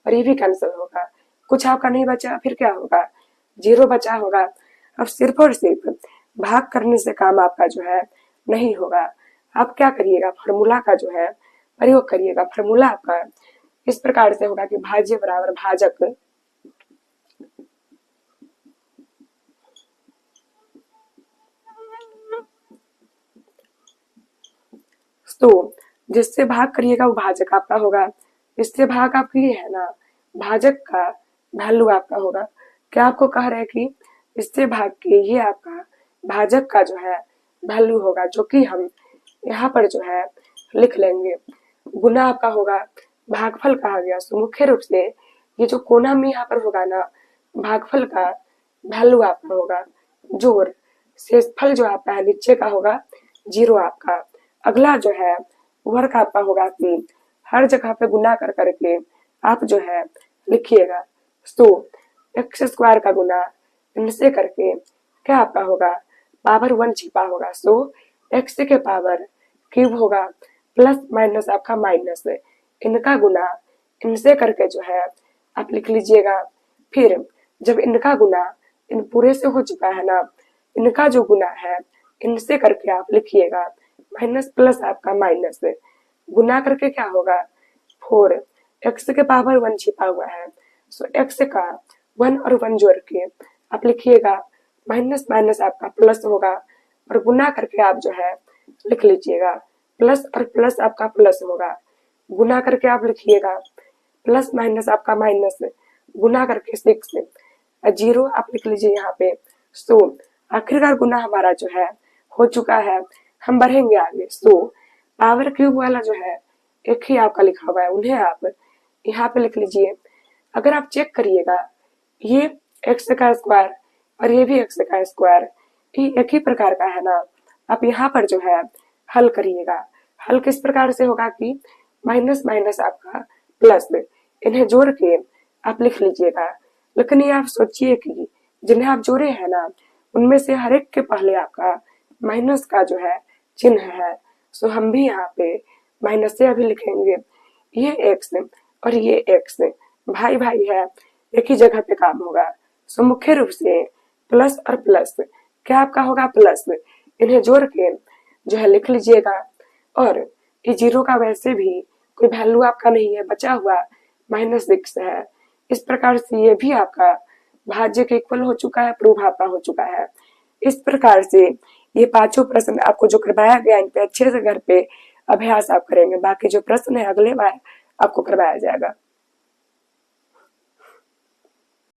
और ये भी कैंसिल होगा। कुछ आपका नहीं बचा फिर क्या होगा, 0 बचा होगा। अब सिर्फ और सिर्फ भाग करने से काम आपका जो है नहीं होगा। आप क्या करिएगा, फॉर्मूला का जो है प्रयोग करिएगा। फॉर्मूला आपका इस प्रकार से होगा कि भाज्य बराबर भाजक तो जिससे भाग करिएगा वो भाजक आपका होगा। इससे भाग आपकी ये है ना, भाजक का वैल्यू आपका होगा। क्या आपको कह रहे हैं कि इससे भाग के ये आपका भाजक का जो है वैल्यू होगा, जो कि हम यहाँ पर जो है लिख लेंगे। गुना आपका होगा भागफल कहा गया। तो मुख्य रूप से ये जो कोना में यहाँ पर होगा ना, भागफल का वैल्यू आपका होगा जोड़, शेषफल जो आपका है नीचे का होगा 0 आपका। अगला जो है वर्ग आपका होगा 3। हर जगह पे गुना कर करके आप जो है लिखिएगा। तो एक्स स्क्वायर का गुना इनसे करके क्या आपका होगा पावर 1 छिपा होगा। सो एक्स के पावर क्यूब होगा प्लस माइनस आपका माइनस, इनका गुना इनसे करके जो है आप लिख लीजिएगा। फिर जब इनका गुना इन पूरे से हो चुका है ना, इनका जो गुना है इनसे करके आप लिखिएगा माइनस प्लस आपका माइनस, गुना करके क्या होगा 4, एक्स के पावर 1 छिपा हुआ है। सो एक्स का 1 और 1 जोड़ के आप लिखिएगा माइनस माइनस आपका प्लस होगा, और गुना करके आप जो है लिख लीजिएगा प्लस और प्लस आपका प्लस होगा। गुना करके आप लिखिएगा प्लस माइनस आपका माइनस, गुना करके 6 0 आप लिख लीजिए यहाँ पे। सो आखिरकार गुना हमारा जो है हो चुका है। हम बढ़ेंगे आगे। सो पावर क्यूब वाला जो है एक ही आपका लिखा हुआ है, उन्हें आप यहाँ पे लिख लीजिए। अगर आप चेक करिएगा ये एक्स का स्क्वायर और ये भी एक्स का स्क्वायर एक ही प्रकार का है ना, आप यहाँ पर जो है हल करिएगा। हल किस प्रकार से होगा कि माइनस माइनस आपका प्लस, इन्हें जोड़ के आप लिख लीजिएगा। लेकिन ये आप सोचिए कि जिन्हें आप जोड़े हैं ना, उनमें से हर एक के पहले आपका माइनस का जो है चिन्ह है। सो हम भी यहाँ पे माइनस से अभी लिखेंगे। ये एक्स और ये एक्स भाई भाई है, एक ही जगह पे काम होगा। सो मुख्य रूप से प्लस और प्लस क्या आपका होगा प्लस, इन्हें जोड़ के जो है लिख लीजिएगा। और ये 0 का वैसे भी कोई वैल्यू आपका नहीं है, बचा हुआ -6 है। इस प्रकार से ये भी आपका भाज्य के इक्वल हो चुका है, प्रूफ आपका हो चुका है। इस प्रकार से ये पांचों प्रश्न आपको जो करवाया गया, इन पे अच्छे से घर पे अभ्यास आप करेंगे। बाकी जो प्रश्न है अगले बार आपको करवाया जाएगा।